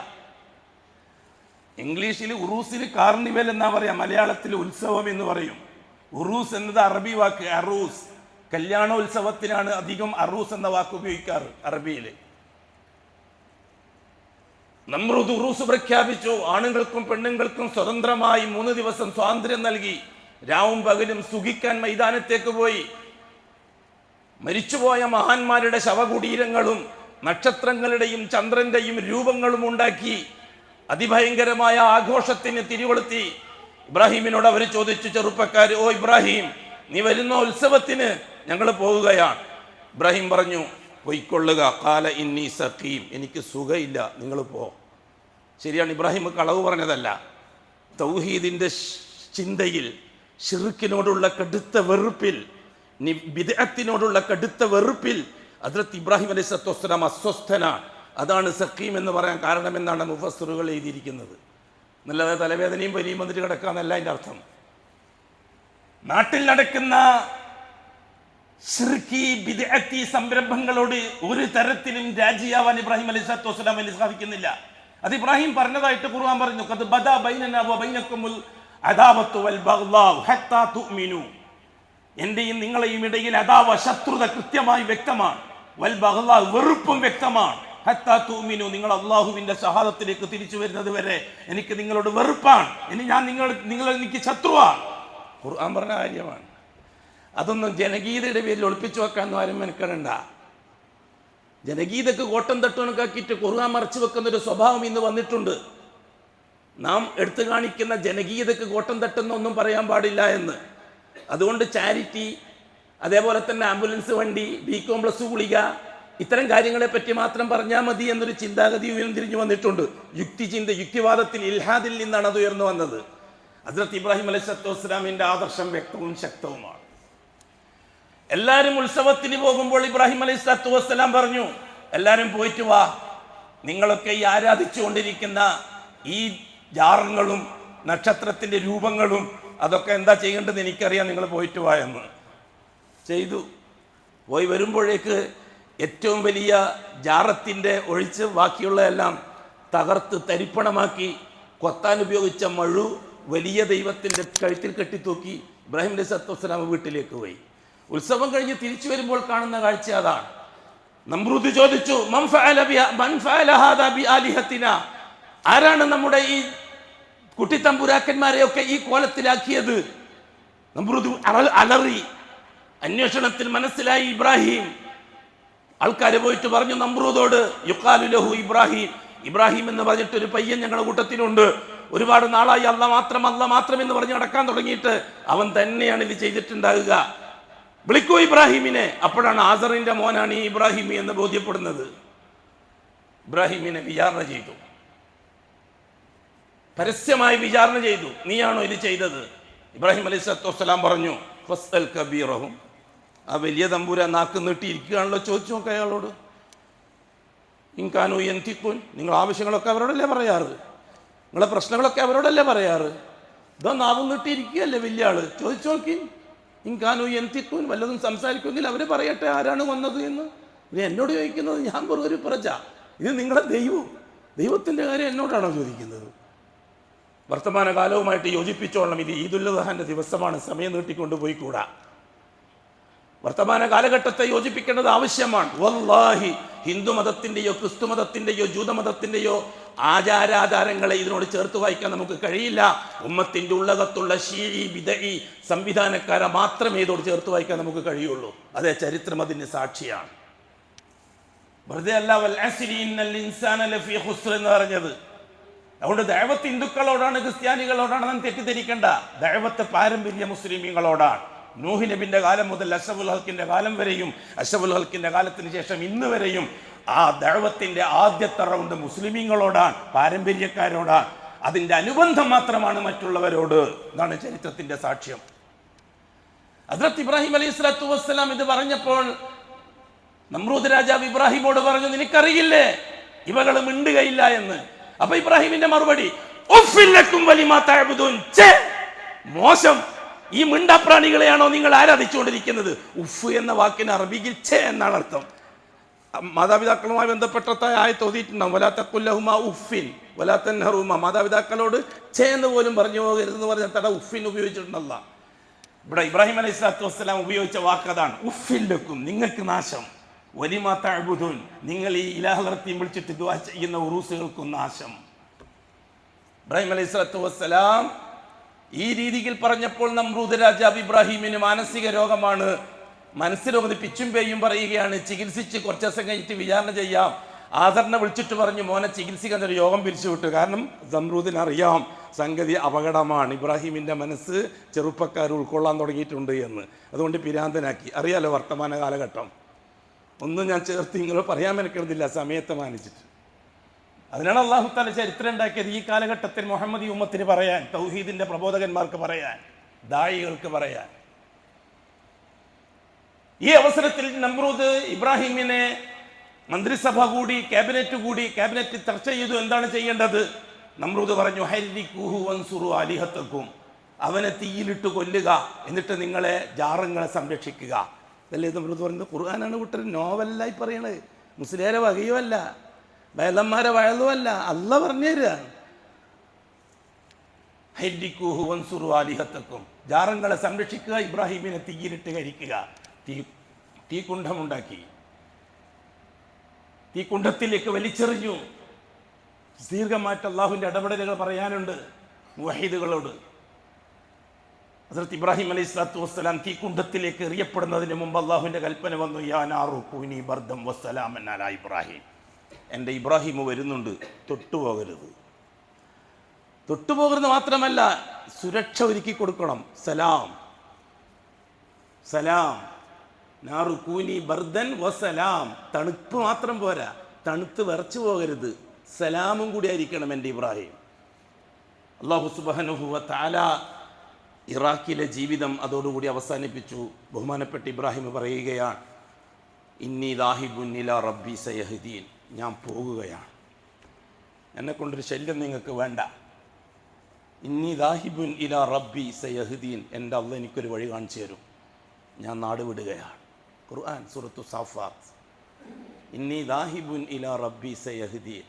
ഇംഗ്ലീഷിൽ ഉറൂസിന് കാർണിവൽ എന്നാ പറയാ, മലയാളത്തിൽ ഉത്സവം എന്ന് പറയും. ഉറൂസ് എന്നത് അറബി വാക്ക്, അറൂസ്. കല്യാണോത്സവത്തിനാണ് അധികം അറൂസ് എന്ന വാക്ക് ഉപയോഗിക്കാറ് അറബിയിൽ. നമ്രൂദ് ഉറൂസ് പ്രഖ്യാപിച്ചു. ആണുങ്ങൾക്കും പെണ്ണുങ്ങൾക്കും സ്വതന്ത്രമായി 3 ദിവസം സ്വാതന്ത്ര്യം നൽകി. രാവും പകലും സുഖിക്കാൻ മൈതാനത്തേക്ക് പോയി. മരിച്ചുപോയ മഹാന്മാരുടെ ശവകുടീരങ്ങളും നക്ഷത്രങ്ങളുടെയും ചന്ദ്രന്റെയും രൂപങ്ങളും ഉണ്ടാക്കി അതിഭയങ്കരമായ ആഘോഷത്തിന് തിരികൊളുത്തി. ഇബ്രാഹിമിനോട് അവർ ചോദിച്ചു, ചെറുപ്പക്കാർ, ഓ ഇബ്രാഹിം, നീ വരുന്ന ഉത്സവത്തിന് ഞങ്ങൾ പോവുകയാണ്. ഇബ്രാഹിം പറഞ്ഞു, പൊയ്ക്കൊള്ളുക. കാല ഇന്നി സഖീം, എനിക്ക് സുഖമില്ല, നിങ്ങൾ പോ. ശരിയാണ്, ഇബ്രാഹിം കളവ് പറഞ്ഞതല്ല. തൗഹീദിന്റെ ചിന്തയിൽ, ശിർക്കിനോടുള്ള കടുത്ത വെറുപ്പിൽ, ബിദ്അത്തിനോടുള്ള കടുത്ത വെറുപ്പിൽ ഹദ്റത്ത് ഇബ്രാഹിം അലൈഹിസ്സലാത്തു വസ്സലാം അസ്വസ്ഥനാണ്. അതാണ് സഖീം എന്ന് പറയാൻ കാരണമെന്നാണ് മുഫസ്സിറുകൾ എഴുതിയിരിക്കുന്നത്. നല്ലത് തലവേദനയും പനിയും വന്നിട്ട് കിടക്കാന്നല്ല അതിൻ്റെ അർത്ഥം. നാട്ടിൽ നടക്കുന്ന ശിർക്കി ബിദ്അത്തി സംരംഭങ്ങളോട് ഒരു തരത്തിലും രാജിയാവാൻ ഇബ്രാഹിം അലൈഹിസ്സലാത്തു വസ്സലാമിന് സാധിക്കുന്നില്ല. അത് ഇബ്രാഹിം പറഞ്ഞതായിട്ട് ഖുർആൻ പറഞ്ഞു, ഖദ് ബദാ ബൈനനാ വ ബൈനകുമുൽ അദാവത്തു വൽ ബഗ്ളാഉ ഹത്താ തുഅ്മിനു. എന്റെയും നിങ്ങളെയും ഇടയിൽ അദാവ, ശത്രുത കൃത്യമായി വ്യക്തമാണ്. വൽ ബഗ്ളാഉ, വെറുപ്പും വ്യക്തമാണ്. ഹത്താ തുഅ്മിനു, നിങ്ങൾ അല്ലാഹുവിന്റെ ഷഹാദത്തിലേക്ക് തിരിച്ചു വരുന്നത് വരെ എനിക്ക് നിങ്ങളോട് വെറുപ്പാണ്. ഇനി ഞാൻ നിങ്ങൾ എനിക്ക് ശത്രുവാണ്. ഖുർആൻ പറഞ്ഞ കാര്യമാണ്. അതൊന്നും ജനഗീതയുടെ പേരിൽ ഒളിപ്പിച്ചു വെക്കാനൊന്നും ആരും മെനക്കെടണ്ട. ജനഗീതക്ക് കോട്ടം തട്ടുകണക്കാക്കിയിട്ട് ഖുർആൻ മറച്ചു വെക്കുന്നൊരു സ്വഭാവം ഇന്ന് വന്നിട്ടുണ്ട്. നാം എടുത്തു കാണിക്കുന്ന ജനഗീതക്ക് കോട്ടം തട്ടുന്ന ഒന്നും പറയാൻ പാടില്ല എന്ന്. അതുകൊണ്ട് ചാരിറ്റി, അതേപോലെ തന്നെ ആംബുലൻസ് വണ്ടി, ബി കോംപ്ലക്സ് ഗുളിക, ഇത്തരം കാര്യങ്ങളെ പറ്റി മാത്രം പറഞ്ഞാൽ മതി എന്നൊരു ചിന്താഗതി ഉയർന്നിരിഞ്ഞു വന്നിട്ടുണ്ട്. യുക്തിവാദത്തിൽ, ഇൽഹാദിൽ നിന്നാണ് അത് ഉയർന്നു വന്നത്. ഹദ്റത്ത് ഇബ്രാഹിം അലൈഹിസ്സലാത്തു വസ്സലാമിന്റെ ആദർശം വ്യക്തവും ശക്തവുമാണ്. എല്ലാവരും ഉത്സവത്തിന് പോകുമ്പോൾ ഇബ്രാഹിം അലൈഹിസ്സലാത്തു വസ്സലാം പറഞ്ഞു, എല്ലാവരും പോയിട്ട് വാ, നിങ്ങളൊക്കെ ഈ ആരാധിച്ചുകൊണ്ടിരിക്കുന്ന ഈ ജാറങ്ങളും നക്ഷത്രത്തിന്റെ രൂപങ്ങളും അതൊക്കെ എന്താ ചെയ്യേണ്ടത് എനിക്കറിയാം, നിങ്ങൾ പോയിട്ട് വാ എന്ന് ചെയ്തു. പോയി വരുമ്പോഴേക്ക് ഏറ്റവും വലിയ ജാറത്തിൻ്റെ ഒഴിച്ച് ബാക്കിയുള്ളതെല്ലാം തകർത്ത് തരിപ്പണമാക്കി കൊത്താൻ ഉപയോഗിച്ച മഴു വലിയ ദൈവത്തിൻ്റെ കഴുത്തിൽ കെട്ടിത്തൂക്കി ഇബ്രാഹിം അലൈഹിസ്സലാത്തു വസ്സലാം വീട്ടിലേക്ക് പോയി. ഉത്സവം കഴിഞ്ഞ് തിരിച്ചു വരുമ്പോൾ കാണുന്ന കാഴ്ച അതാണ്. നമ്രൂദ് ചോദിച്ചു, ആരാണ് നമ്മുടെ ഈ കുട്ടിത്തമ്പുരാക്കന്മാരെയൊക്കെ ഈ കോലത്തിലാക്കിയത്? നമ്രൂദ് അലറി. അന്വേഷണത്തിൽ മനസ്സിലായി ഇബ്രാഹിം. ആൾക്കാര് പോയിട്ട് പറഞ്ഞു നമ്രൂദോട്, യുഖാലു ലഹു ഇബ്രാഹിം, ഇബ്രാഹിം എന്ന് പറഞ്ഞിട്ടൊരു പയ്യൻ ഞങ്ങളുടെ കൂട്ടത്തിലുണ്ട്. ഒരുപാട് നാളായി അല്ല മാത്രം എന്ന് പറഞ്ഞ് നടക്കാൻ തുടങ്ങിയിട്ട് അവൻ തന്നെയാണ് ഇത് ചെയ്തിട്ടുണ്ടാകുക. വിളിക്കൂ ഇബ്രാഹിമിനെ. അപ്പോഴാണ് ആസറിന്റെ മോനാണ് ഈ ഇബ്രാഹിമി എന്ന് ബോധ്യപ്പെടുന്നത്. ഇബ്രാഹിമിനെ വിചാരണ ചെയ്തു, പരസ്യമായി വിചാരണ ചെയ്തു. നീയാണോ ഇത് ചെയ്തത്? ഇബ്രാഹിം അലൈഹിസ്സലാത്തു വസ്സലാം പറഞ്ഞു, ഫസ്അൽ കബീറഹും, ആ വലിയ തമ്പുരാൻ നാക്ക് നീട്ടിയിരിക്കുകയാണല്ലോ, ചോദിച്ചു നോക്കുക അയാളോട്. ഇൻകാനു യന്തിഖൂൻ, നിങ്ങൾ ആവശ്യങ്ങളൊക്കെ അവരോടല്ലേ പറയാറ്, നിങ്ങളെ പ്രശ്നങ്ങളൊക്കെ അവരോടല്ലേ പറയാറ്. ഇതോ നാവ് നീട്ടിയിരിക്കുകയല്ലേ വലിയ ആള്, ചോദിച്ചു നോക്കി. ഇൻകാനു യന്തിഖൂൻ, വല്ലതും സംസാരിക്കുമെങ്കിൽ അവർ പറയട്ടെ ആരാണ് വന്നത് എന്ന്. ഇത് എന്നോട് ചോദിക്കുന്നത്, ഞാൻ ഒരു പ്രജ, ഇത് നിങ്ങളുടെ ദൈവത്തിൻ്റെ കാര്യം എന്നോടാണോ ചോദിക്കുന്നത്? വർത്തമാനകാലവുമായിട്ട് യോജിപ്പിച്ചോളണം. ഇത് ഈദുൽ അദ്ഹാന്റെ ദിവസമാണ്, സമയം നീട്ടിക്കൊണ്ട് പോയിക്കൂടാ. വർത്തമാന കാലഘട്ടത്തെ യോജിപ്പിക്കേണ്ടത് ആവശ്യമാണ്. വല്ലാഹി, ഹിന്ദു മതത്തിൻ്റെയോ ക്രിസ്തു മതത്തിൻ്റെയോ ജൂതമതത്തിൻ്റെയോ ആചാരാചാരങ്ങളെ ഇതിനോട് ചേർത്ത് വായിക്കാൻ നമുക്ക് കഴിയില്ല. ഉമ്മത്തിൻ്റെ ഉള്ളകത്തുള്ള ശീഈ ബിദഈ സംവിധാനക്കാരെ മാത്രമേ ഇതോട് ചേർത്ത് വായിക്കാൻ നമുക്ക് കഴിയുള്ളൂ. അതേ ചരിത്രം അതിന് സാക്ഷിയാണ്. വെറുതെ അല്ല വൽ അസ്രി ഇന്നൽ ഇൻസാന ലഫീ ഖുസ്ർ എന്ന് പറഞ്ഞത്. അതുകൊണ്ട് ദഅവത്ത് ഹിന്ദുക്കളോടാണ്, ക്രിസ്ത്യാനികളോടാണ് നാം തെറ്റിദ്ധരിക്കേണ്ട. ദഅവത്ത് പാരമ്പര്യ മുസ്ലിമീങ്ങളോടാണ്. നൂഹ് നബിന്റെ കാലം മുതൽ അഷ്റഫുൽ ഖൽക്കിന്റെ കാലം വരെയും, അഷ്റഫുൽ ഖൽക്കിന്റെ കാലത്തിന് ശേഷം ഇന്ന് വരെയും ആ ദഅവത്തിന്റെ ആദ്യത്തെ റൗണ്ട് മുസ്ലിമീങ്ങളോടാണ്, പാരമ്പര്യക്കാരോടാണ്. അതിൻ്റെ അനുബന്ധം മാത്രമാണ് മറ്റുള്ളവരോട്. ഇതാണ് ചരിത്രത്തിന്റെ സാക്ഷ്യം. ഹസ്രത്ത് ഇബ്രാഹിം അലൈഹി സ്വലാത്തു വസ്സലാം ഇത് പറഞ്ഞപ്പോൾ നമ്രൂദ് രാജാവ് ഇബ്രാഹിമോട് പറഞ്ഞു, നിനക്കറിയില്ലേ ഇവകൾ മിണ്ടുകയില്ല എന്ന്. അപ്പൊ ഇബ്രാഹിമിന്റെ മറുപടി, മോശം, ഈ മിണ്ടാപ്രാണികളെയാണോ നിങ്ങൾ ആരാധിച്ചുകൊണ്ടിരിക്കുന്നത്? ഉഫ് എന്ന വാക്കിന് അറബിയിൽ ഛേ എന്നാണ് അർത്ഥം. മാതാപിതാക്കളുമായി ബന്ധപ്പെട്ട ആയത്ത് ഓതിയിട്ടുണ്ടാവും, വലാത്തക്കുല്ലഹുമ ഉഫിൻ വലാത്തൻഹറുമ, മാതാപിതാക്കളോട് ഛേ എന്ന് പോലും പറഞ്ഞു പോകരുതെന്ന് പറഞ്ഞ തട ഉഫിൻ ഉപയോഗിച്ചിട്ടുണ്ടല്ല. ഇവിടെ ഇബ്രാഹിം അലൈഹി സ്വലാത്തു വസ്സലാം ഉപയോഗിച്ച വാക്കതാണ്, ഉഫില്ലക്കും, നിങ്ങൾക്ക് നാശം, വലിമാ തഅബുദൂൻ, നിങ്ങൾ ഈ ഇലാഹലർത്തിയും വിളിച്ചിട്ട് ദുആ ചെയ്യുന്ന ഉറൂസുകൾക്കും നാശം. ഇബ്രാഹിം അലൈഹി സ്വലാത്തു വസ്സലാം ഈ രീതിയിൽ പറഞ്ഞപ്പോൾ നമ്രൂദ് രാജാവ് ഇബ്രാഹിമിന് മാനസിക രോഗമാണ്, മനസ്സിലൊന്ന് പിച്ചും പേയും പറയുകയാണ്, ചികിത്സിച്ച് കുറച്ച് ദിവസം കഴിഞ്ഞിട്ട് വിചാരണ ചെയ്യാം. ആദറിനെ വിളിച്ചിട്ട് പറഞ്ഞു, മോനെ ചികിത്സിക്കാൻ ഒരു യോഗം പിരിച്ചു വിട്ടു. കാരണം നമ്രൂദിന് അറിയാം സംഗതി അപകടമാണ്, ഇബ്രാഹിമിൻ്റെ മനസ്സ് ചെറുപ്പക്കാർ ഉൾക്കൊള്ളാൻ തുടങ്ങിയിട്ടുണ്ട് എന്ന്. അതുകൊണ്ട് പിരാന്തനാക്കി. അറിയാലോ വർത്തമാന കാലഘട്ടം, ഒന്നും ഞാൻ ചേർത്ത് നിങ്ങൾ പറയാൻ മെനക്കെടുന്നില്ല സമയത്തെ മാനിച്ചിട്ട്. അതിനാണ് അല്ലാഹു തആല ചരിത്രം ഉണ്ടാക്കിയത് ഈ കാലഘട്ടത്തിൽ മുഹമ്മദി ഉമ്മത്തിന് പറയാൻ, തൗഹീദിന്റെ പ്രബോധകന്മാർക്ക് പറയാൻ, ദായികൾക്ക് പറയാൻ. ഈ അവസരത്തിൽ നമ്രൂദ് ഇബ്രാഹിമിനെ മന്ത്രിസഭ കൂടി ക്യാബിനറ്റ് ചർച്ച ചെയ്തു, എന്താണ് ചെയ്യേണ്ടത്. നമ്രൂദ് പറഞ്ഞു, ഹരിക്കുഹു വൻസുറു ആലിഹത്തക്കും, അവനെ തീയിലിട്ട് കൊല്ലുക, എന്നിട്ട് നിങ്ങളെ ജാറങ്ങളെ സംരക്ഷിക്കുക. അതല്ലേ നമ്രൂദ് പറയുന്നത്? ഖുർആനാണ് വിട്ടത്, നോവലായി പറയണത്, മുസ്ലിയാരെ വകയുമല്ല, വയലന്മാരെ വയലുമല്ല, അല്ല പറഞ്ഞു തരിക. ഹരിക്കുഹു വൻസുറു ആലിഹത്തക്കും, ജാറങ്ങളെ സംരക്ഷിക്കുക, ഇബ്രാഹിമിനെ തീയിലിട്ട് കരിക്കുക. തീക്കുണ്ഠമുണ്ടാക്കി, തീക്കുണ്ഠത്തിലേക്ക് വലിച്ചെറിഞ്ഞു. ദീർഘമായിട്ട് അള്ളാഹുവിൻ്റെ ഇടപെടലുകൾ പറയാനുണ്ട് മുവഹിദുകളോട്. ഹസ്രത്ത് ഇബ്രാഹിം അലൈഹി സ്വലാത്തു വസ്സലാം തീക്കുണ്ഠത്തിലേക്ക് എറിയപ്പെടുന്നതിന് മുമ്പ് അള്ളാഹുവിൻ്റെ കൽപ്പന വന്നു, യാ നാറു കൂനി ബർദം വസ്സലാമൻ അലാ ഇബ്രാഹിം, എൻ്റെ ഇബ്രാഹിം വരുന്നുണ്ട്, തൊട്ടുപോകരുത്. തൊട്ടുപോകരുത് മാത്രമല്ല, സുരക്ഷ ഒരുക്കി കൊടുക്കണം. സലാം സലാം, നാറു കൂനി ബർദൻ വസ്സലാം, തണുപ്പ് മാത്രം പോരാ, തണുത്ത് വിറച്ചു പോകരുത്, സലാമും കൂടി ആയിരിക്കണം എൻ്റെ ഇബ്രാഹിം. അല്ലാഹു സുബ്ഹാനഹു വ തആല ഇറാഖിലെ ജീവിതം അതോടുകൂടി അവസാനിപ്പിച്ചു. ബഹുമാനപ്പെട്ട ഇബ്രാഹിം പറയുകയാണ്, ഇന്നി ദാഹിബുൻ ഇലാ റബ്ബി സയഹ്ദീൻ, ഞാൻ പോകുകയാണ്, എന്നെക്കൊണ്ടൊരു ശല്യം നിങ്ങൾക്ക് വേണ്ട. ഇന്നി ദാഹിബുൻ ഇലാ റബ്ബി സയഹ്ദീൻ, എൻ്റെ അള്ളാഹ് എനിക്കൊരു വഴി കാണിച്ചു തരും, ഞാൻ നാട് വിടുകയാണ്. ഖുർആൻ സൂറത്തു സാഫാത്ത്. ഇന്നി ദാഹിബുൻ ഇലാ റബ്ബി സയഹ്ദീൻ.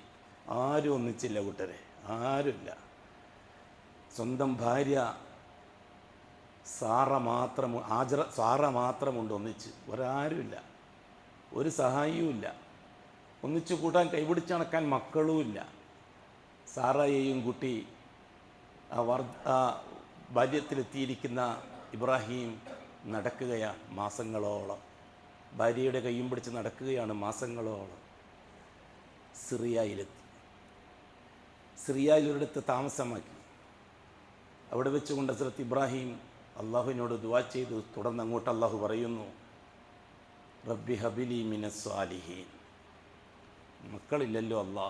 ആരും ഒന്നിച്ചില്ല കൂട്ടരെ, ആരുമില്ല. സ്വന്തം ഭാര്യ സാറ മാത്രമുണ്ട് ഒന്നിച്ച്, ഒരാരുമില്ല, ഒരു സഹായിയുമില്ല, ഒന്നിച്ചു കൂട്ടാൻ കൈപിടിച്ചണക്കാൻ മക്കളുമില്ല. സാറയെയും കുട്ടി ആ ഭാര്യത്തിലെത്തിയിരിക്കുന്ന ഇബ്രാഹിം നടക്കുകയാണ് മാസങ്ങളോളം, ഭാര്യയുടെ കൈയും പിടിച്ച് നടക്കുകയാണ് മാസങ്ങളോളം. സിറിയയിലൊരിടത്ത് താമസമാക്കി. അവിടെ വെച്ചുകൊണ്ട് ഹസ്രത്ത് ഇബ്രാഹിം അള്ളാഹുവിനോട് ദുആ ചെയ്തു. തുടർന്ന് അങ്ങോട്ട് അള്ളാഹു പറയുന്നു, റബ്ബി ഹബിലി മിനസ് സാലിഹീൻ, മക്കളില്ലല്ലോ അല്ലാ,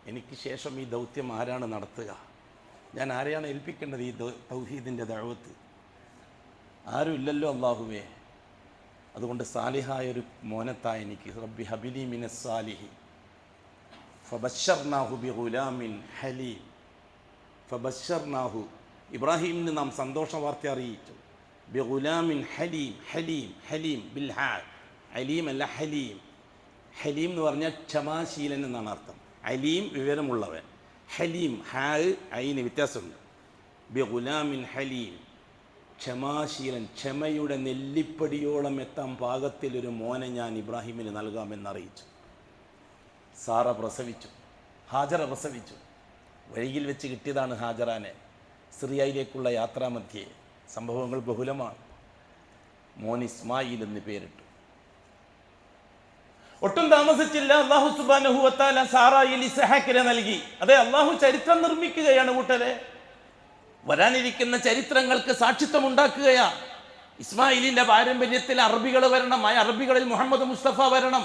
എനിക്ക് ശേഷം ഈ ദൗത്യം ആരാണ് നടത്തുക? ഞാൻ ആരെയാണ് ഏൽപ്പിക്കേണ്ടത് ഈ തൗഹീദിൻ്റെ ദഅവത്ത്? ആരും ഇല്ലല്ലോ അല്ലാഹുവേ. അതുകൊണ്ട് സാലിഹായൊരു മോനത്തായ എനിക്ക്, റബ്ബി ഹബിലി മിനസ് സാലിഹീൻ. ഫബശ്ശർനാഹു ബിഗുലാമിൻ ഹലീം. ഫബശ്ശർനാഹു, ഇബ്രാഹിമിന് നാം സന്തോഷ വാർത്ത അറിയിച്ചു. ബിഗുലാമിൻ ഹലീം, ഹലീം ഹലീം ബിൽ ഹാ, അലീം അല്ല ഹലീം. ഹലീം എന്ന് പറഞ്ഞാൽ ക്ഷമാശീലൻ എന്നാണ് അർത്ഥം. അലീം വിവരമുള്ളവൻ, ഹലീം ഹാ ഐന് വ്യത്യാസമുണ്ട്. ബിഗുലാമിൻ ഹലീം, ക്ഷമാശീലൻ, ക്ഷമയുടെ നെല്ലിപ്പടിയോളം എത്താൻ പാകത്തിലൊരു മോനെ ഞാൻ ഇബ്രാഹിമിന് നൽകാമെന്നറിയിച്ചു. സാറ പ്രസവിച്ചു, ഹാജറ പ്രസവിച്ചു. വഴിയിൽ വെച്ച് കിട്ടിയതാണ് ഹാജറാനെ. സിറിയയിലേക്കുള്ള യാത്രാമധ്യേ സംഭവങ്ങൾ ബഹുലമാണ്. മോൻ ഇസ്മായിൽ എന്ന് പേരിട്ടു. ഒട്ടും താമസിച്ചില്ല, അല്ലാഹു സുബ്ഹാനഹു വ തആല സാറായിൽ ഇസ്ഹാഖിനെ നൽകി. അതെ, അല്ലാഹു ചരിത്രം നിർമ്മിക്കുകയാണ് കൂട്ടരെ. വരാനിരിക്കുന്ന ചരിത്രങ്ങൾക്ക് സാക്ഷിത്വം ഉണ്ടാക്കുകയാ. ഇസ്മായിലിന്റെ പാരമ്പര്യത്തിൽ അറബികൾ വരണം, ആ അറബികളിൽ മുഹമ്മദ് മുസ്തഫ വരണം.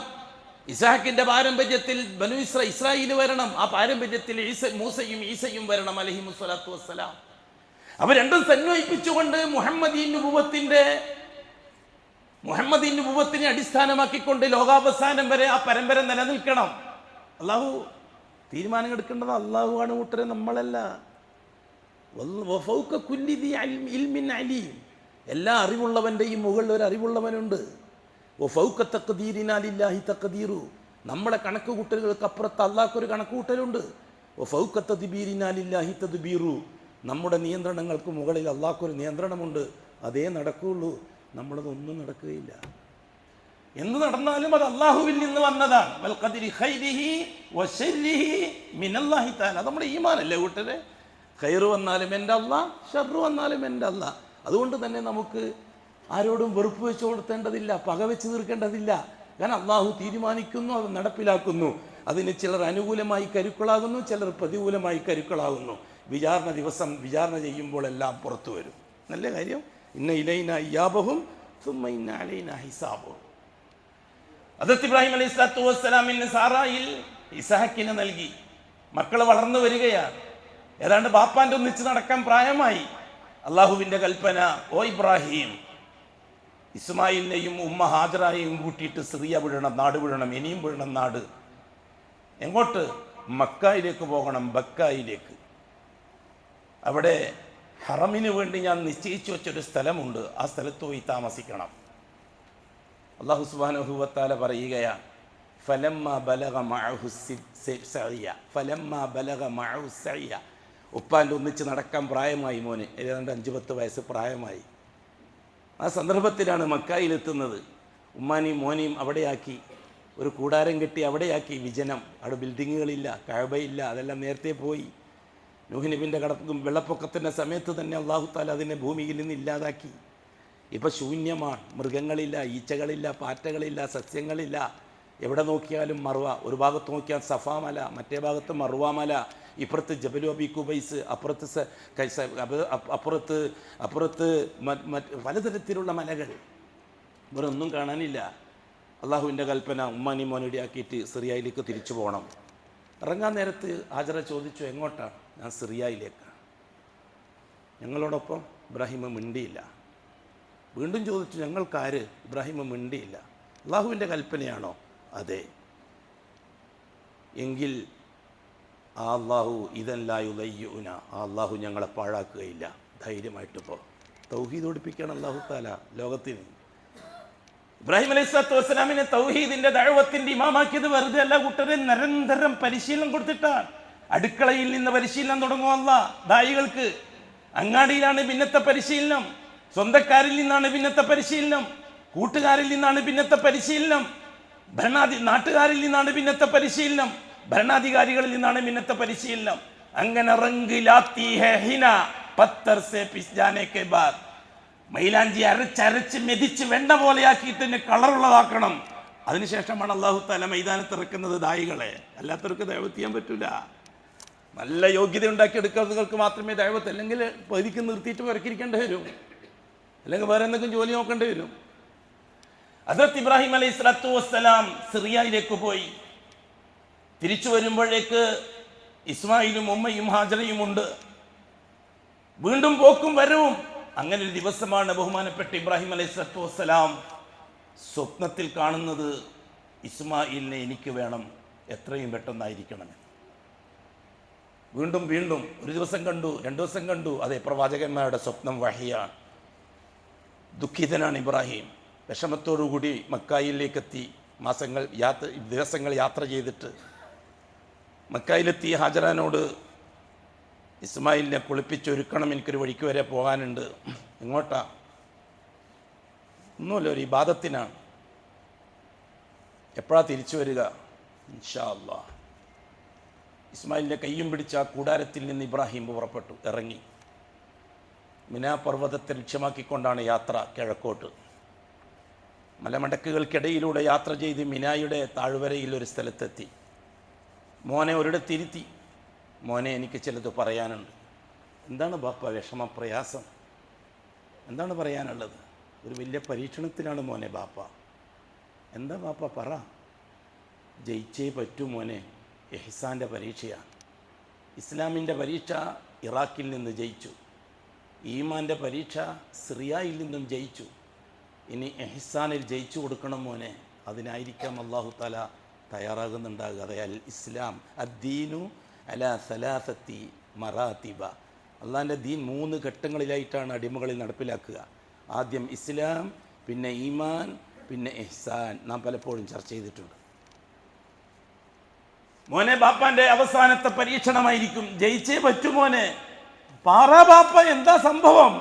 ഇസ്ഹാഖിന്റെ പാരമ്പര്യത്തിൽ ബനു ഇസ്രായേൽ വരണം, ആ പാരമ്പര്യത്തിൽ മൂസയും ഈസയും വരണം അലൈഹിമുസ്സലാത്തു വസ്സലാം. അവ രണ്ടും സന്വയിപ്പിച്ചുകൊണ്ട് മുഹമ്മദീ നുബുവത്തിന്റെ മുഹമ്മദി നുബുവത്തിനെ അടിസ്ഥാനമാക്കിക്കൊണ്ട് ലോകാവസാനം വരെ ആ പരമ്പര നിലനിൽക്കണം. അള്ളാഹു തീരുമാനം എടുക്കേണ്ടത് അള്ളാഹു ആണ് കൂട്ടരെ, നമ്മളല്ല. എല്ലാ അറിവുള്ളവൻ്റെയും മുകളിൽ ഒരു അറിവുള്ളവനുണ്ട്. നമ്മളെ കണക്ക് കൂട്ടലുകൾക്ക് അപ്പുറത്ത് അള്ളാഹ്ക്കൊരു കണക്ക് കൂട്ടലുണ്ട്. നമ്മുടെ നിയന്ത്രണങ്ങൾക്ക് മുകളിൽ അള്ളാഹ്ക്കൊരു നിയന്ത്രണമുണ്ട്. അതേ നടക്കുകയുള്ളൂ, നമ്മളതൊന്നും നടക്കുകയില്ല. എന്ത് നടന്നാലും അത് അള്ളാഹുവിൽ നിന്ന് വന്നതാണ്. അത് നമ്മുടെ ഈമാനല്ലേ കൂട്ടരെ. ഖൈറ് വന്നാലും എൻ്റെ അള്ളാഹ്, ഷർറ് വന്നാലും എൻ്റെ അള്ളാഹ്. അതുകൊണ്ട് തന്നെ നമുക്ക് ആരോടും വെറുപ്പ് വെച്ച് കൊടുത്തേണ്ടതില്ല, പക വെച്ച് തീർക്കേണ്ടതില്ല. കാരണം അള്ളാഹു തീരുമാനിക്കുന്നു, അത് നടപ്പിലാക്കുന്നു. അതിന് ചിലർ അനുകൂലമായി കരുക്കളാകുന്നു, ചിലർ പ്രതികൂലമായി കരുക്കളാകുന്നു. വിചാരണ ദിവസം വിചാരണ ചെയ്യുമ്പോൾ എല്ലാം പുറത്തു വരും. നല്ല കാര്യം. ഇന്ന ഇലൈന ഇയാബഹും സുമ്മ ഇന്ന അലൈന ഹിസാബും. ഹദ്റത്ത് ഇബ്രാഹിം അലൈഹി സ്വലാത്തു വസ്സലാമിന് സാറായിൽ ഇസ്ഹാക്കിനെ നൽകി. മക്കൾ വളർന്നു വരികയാണ്. ഏതാണ്ട് ബാപ്പാൻ്റെ ഒന്നിച്ച് നടക്കാൻ പ്രായമായി. അള്ളാഹുവിൻ്റെ കൽപ്പന, ഓ ഇബ്രാഹിം, ഇസ്മായിലിനെയും ഉമ്മ ഹാജറായെയും കൂട്ടിയിട്ട് സിറിയ വിടണം, നാട് വിടണം, ഇനിയും വിടണം നാട്. എങ്ങോട്ട്? മക്കായിലേക്ക് പോകണം, ബക്കായിലേക്ക്. അവിടെ ഹറമിന് വേണ്ടി ഞാൻ നിശ്ചയിച്ചു വെച്ചൊരു സ്ഥലമുണ്ട്, ആ സ്ഥലത്ത് പോയി താമസിക്കണം. അല്ലാഹു സുബ്ഹാനഹു വ തആല പറയുകയാണ്, ഫലമ്മ ബലഗ മഅഹു സഅയ, ഫലമ്മ ബലഗ മഅഹു സഅയ. ഉപ്പാൻ്റെ ഒന്നിച്ച് നടക്കാൻ പ്രായമായി മോന്, ഏതാണ്ട് 5-10 വയസ്സ് പ്രായമായി. ആ സന്ദർഭത്തിലാണ് മക്കായിലെത്തുന്നത്. ഉമ്മാനെയും മോനെയും അവിടെയാക്കി, ഒരു കൂടാരം കെട്ടി അവിടെയാക്കി. വിജനം, അവിടെ ബിൽഡിങ്ങുകളില്ല, കഅബയില്ല, അതെല്ലാം നേരത്തെ പോയി. നൂഹ് നബിൻ്റെ വെള്ളപ്പൊക്കത്തിൻ്റെ സമയത്ത് തന്നെ അല്ലാഹു തആല അതിനെ ഭൂമിയിൽ നിന്ന് ഇല്ലാതാക്കി. ഇപ്പം ശൂന്യമാണ്, മൃഗങ്ങളില്ല, ഈച്ചകളില്ല, പാറ്റകളില്ല, സസ്യങ്ങളില്ല. എവിടെ നോക്കിയാലും മർവ. ഒരു ഭാഗത്ത് നോക്കിയാൽ സഫാ മല, മറ്റേ ഭാഗത്ത് മർവ മല, ഇപ്പുറത്ത് ജബലു അബി കുബൈസ്, അപ്പുറത്ത് പലതരത്തിലുള്ള മലകൾ. ഇവരൊന്നും കാണാനില്ല. അള്ളാഹുവിൻ്റെ കൽപ്പന, ഉമ്മാനി മോനടിയാക്കിയിട്ട് സിറിയയിലേക്ക് തിരിച്ചു പോകണം. ഇറങ്ങാൻ നേരത്ത് ഹാജറ ചോദിച്ചു, എങ്ങോട്ടാണ്? ഞാൻ സിറിയയിലേക്കാണ്. ഞങ്ങളോടൊപ്പം ഇബ്രാഹിം മിണ്ടിയില്ല. വീണ്ടും ചോദിച്ചു, ഞങ്ങൾക്കാര്? ഇബ്രാഹിം മിണ്ടിയില്ല. അള്ളാഹുവിൻ്റെ കൽപ്പനയാണോ? അതെ. എങ്കിൽ ആ അള്ളാഹു ഇതല്ലായുലയ്യൂന, ആ അള്ളാഹു ഞങ്ങളെ പാഴാക്കുകയില്ല, ധൈര്യമായിട്ട് പോ. തൗഹീദ് ഓടിപ്പിക്കുകയാണ് അള്ളാഹു താല ലോകത്തിന്. ഇബ്രാഹിം അലൈഹി സ്വലാത്തു വസ്സലാമിനെ തൗഹീദിന്റെ ദഅവത്തിന്റെ ഇമാമാക്കിയത് വെറുതെ അല്ല കൂട്ടരെ, നിരന്തരം പരിശീലനം കൊടുത്തിട്ടാണ്. അടുക്കളയിൽ നിന്ന് പരിശീലനം തുടങ്ങും അല്ലാഹ് ദായികൾക്ക്. അങ്ങാടിയിലാണ് പിന്നത്തെ പരിശീലനം, സ്വന്തക്കാരിൽ നിന്നാണ് പിന്നത്തെ പരിശീലനം, കൂട്ടുകാരിൽ നിന്നാണ് പിന്നത്തെ പരിശീലനം, നാട്ടുകാരിൽ നിന്നാണ് പിന്നത്തെ പരിശീലനം, ഭരണാധികാരികളിൽ നിന്നാണ് പിന്നത്തെ പരിശീലനം. അങ്ങനെ മൈലാഞ്ചി അരച്ചരച്ച് മെതിച്ച് വെണ്ണ പോലെയാക്കിയിട്ട് തന്നെ കളറുള്ളതാക്കണം. അതിനുശേഷമാണ് അല്ലാഹു തആല മൈതാനത്ത് ഇറക്കുന്നത് ദായികളെ. അല്ലാത്തവർക്ക് ദഅവത്ത് ചെയ്യാൻ പറ്റൂല. നല്ല യോഗ്യത ഉണ്ടാക്കിയെടുക്കുന്നവർക്ക് മാത്രമേ ദഅവത്ത്, അല്ലെങ്കിൽ പകുതിക്ക് നിർത്തിയിട്ട് പുറക്കിരിക്കേണ്ടി വരും, അല്ലെങ്കിൽ വേറെ എന്തെങ്കിലും ജോലി നോക്കേണ്ടി വരും. ഹദ്റത്ത് ഇബ്രാഹിം അലൈഹി സ്വലാത്തു വസ്സലാം സിറിയയിലേക്ക് പോയി. തിരിച്ചു വരുമ്പോഴേക്ക് ഇസ്മായിലും ഉമ്മയും ഹാജറയും ഉണ്ട്. വീണ്ടും പോക്കും വരവും. അങ്ങനെ ഒരു ദിവസമാണ് ബഹുമാനപ്പെട്ട ഇബ്രാഹിം അലൈഹി സ്വലാത്തു വസ്സലാം സ്വപ്നത്തിൽ കാണുന്നത്, ഇസ്മായിലിനെ എനിക്ക് വേണം, എത്രയും പെട്ടെന്നായിരിക്കണം. വീണ്ടും വീണ്ടും ഒരു ദിവസം കണ്ടു, 2 ദിവസം കണ്ടു. അതെ, പ്രവാചകന്മാരുടെ സ്വപ്നം വഹിയാണ്. ദുഃഖിതനാണ് ഇബ്രാഹിം. വിഷമത്തോടുകൂടി മക്കായിലേക്കെത്തി. ദിവസങ്ങൾ യാത്ര ചെയ്തിട്ട് മക്കായിലെത്തി ഹാജറാനോട്, ഇസ്മായിലിനെ കുളിപ്പിച്ചൊരുക്കണം, എനിക്കൊരു വഴിക്ക് വരെ പോകാനുണ്ട്. എങ്ങോട്ടാ? ഒന്നുമല്ല, ഒരു ഇബാദത്തിനാണ്. എപ്പോഴാ തിരിച്ചു വരിക? ഇൻഷാ അല്ലാഹ്. ഇസ്മായിലിൻ്റെ കയ്യും പിടിച്ച ആ കൂടാരത്തിൽ നിന്ന് ഇബ്രാഹിം പുറപ്പെട്ടു, ഇറങ്ങി. മിനാ പർവ്വതത്തെ ലക്ഷ്യമാക്കിക്കൊണ്ടാണ് യാത്ര കിഴക്കോട്ട്. മലമടക്കുകൾക്കിടയിലൂടെ യാത്ര ചെയ്ത് മിനായുടെ താഴ്വരയിൽ ഒരു സ്ഥലത്തെത്തി. മോനെ ഒരിടത്തിരുത്തി. മോനെ, എനിക്ക് ചിലത് പറയാനുണ്ട്. എന്താണ് ബാപ്പ വിഷമ പ്രയാസം? എന്താണ് പറയാനുള്ളത്? ഒരു വലിയ പരീക്ഷണത്തിലാണ് മോനെ ബാപ്പ. എന്താ ബാപ്പ പറ. ജയിച്ചേ പറ്റൂ മോനെ. ഇഹ്സാൻ്റെ പരീക്ഷയാണ്. ഇസ്ലാമിൻ്റെ പരീക്ഷ ഇറാഖിൽ നിന്ന് ജയിച്ചു. ഈമാൻ്റെ പരീക്ഷ സിറിയയിൽ നിന്നും ജയിച്ചു. ഇനി എഹ്സാനിൽ ജയിച്ചു കൊടുക്കണം മോനെ, അതിനായിരിക്കാം അല്ലാഹു തആല തയ്യാറാകുന്നുണ്ടാകുക. അതായത് ഇസ്ലാം അദ്ദീനു അലാ സലാസത്തി മറാത്തിബ, അള്ളാഹിൻ്റെ ദീൻ 3 ഘട്ടങ്ങളിലായിട്ടാണ് അടിമകളിൽ നടപ്പിലാക്കുക. ആദ്യം ഇസ്ലാം, പിന്നെ ഈമാൻ, പിന്നെ ഇഹ്സാൻ. നാം പലപ്പോഴും ചർച്ച ചെയ്തിട്ടുണ്ട്. മോനെ, ബാപ്പാന്റെ അവസാനത്തെ പരീക്ഷണമായിരിക്കും, ജയിച്ചേ പറ്റൂ മോനെ. പാറാ ബാപ്പ, എന്താ സംഭവം?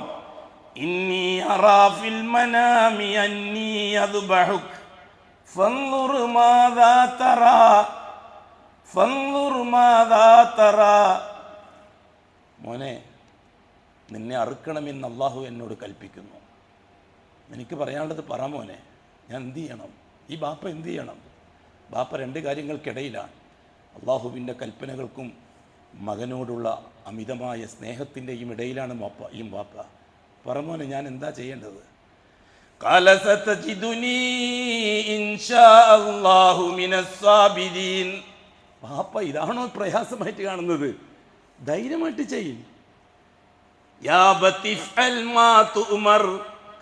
ഇന്നി അറാ ഫിൽ മനാമി അന്നി അദ്ബഹുക് ഫൻദുർ മാദാ തറാ ഫൻദുർ മാദാ തറാ. മോനെ, നിന്നെ അറുക്കണമെന്ന് അള്ളാഹു എന്നോട് കൽപ്പിക്കുന്നു. എനിക്ക് പറയാനുള്ളത് പറ മോനെ, ഞാൻ എന്ത് ചെയ്യണം? ഈ ബാപ്പ എന്ത് ചെയ്യണം? ബാപ്പ 2 കാര്യങ്ങൾക്കിടയിലാണ്. അള്ളാഹുവിൻ്റെ കൽപ്പനകൾക്കും മകനോടുള്ള അമിതമായ സ്നേഹത്തിൻ്റെയും ഇടയിലാണ് ബാപ്പ. പറ മോനെ, ഞാൻ എന്താ ചെയ്യേണ്ടത്? ഖാല സതജിദുനി ഇൻഷാ അല്ലാഹു മിനസ് സാബിരീൻ. ബാപ്പ ഇതാണോ പ്രയാസമായിട്ട് കാണുന്നത്? ധൈര്യമായിട്ട് ചെയ്യും. യാ ബതിഫ് അൽ മാ തുമർ,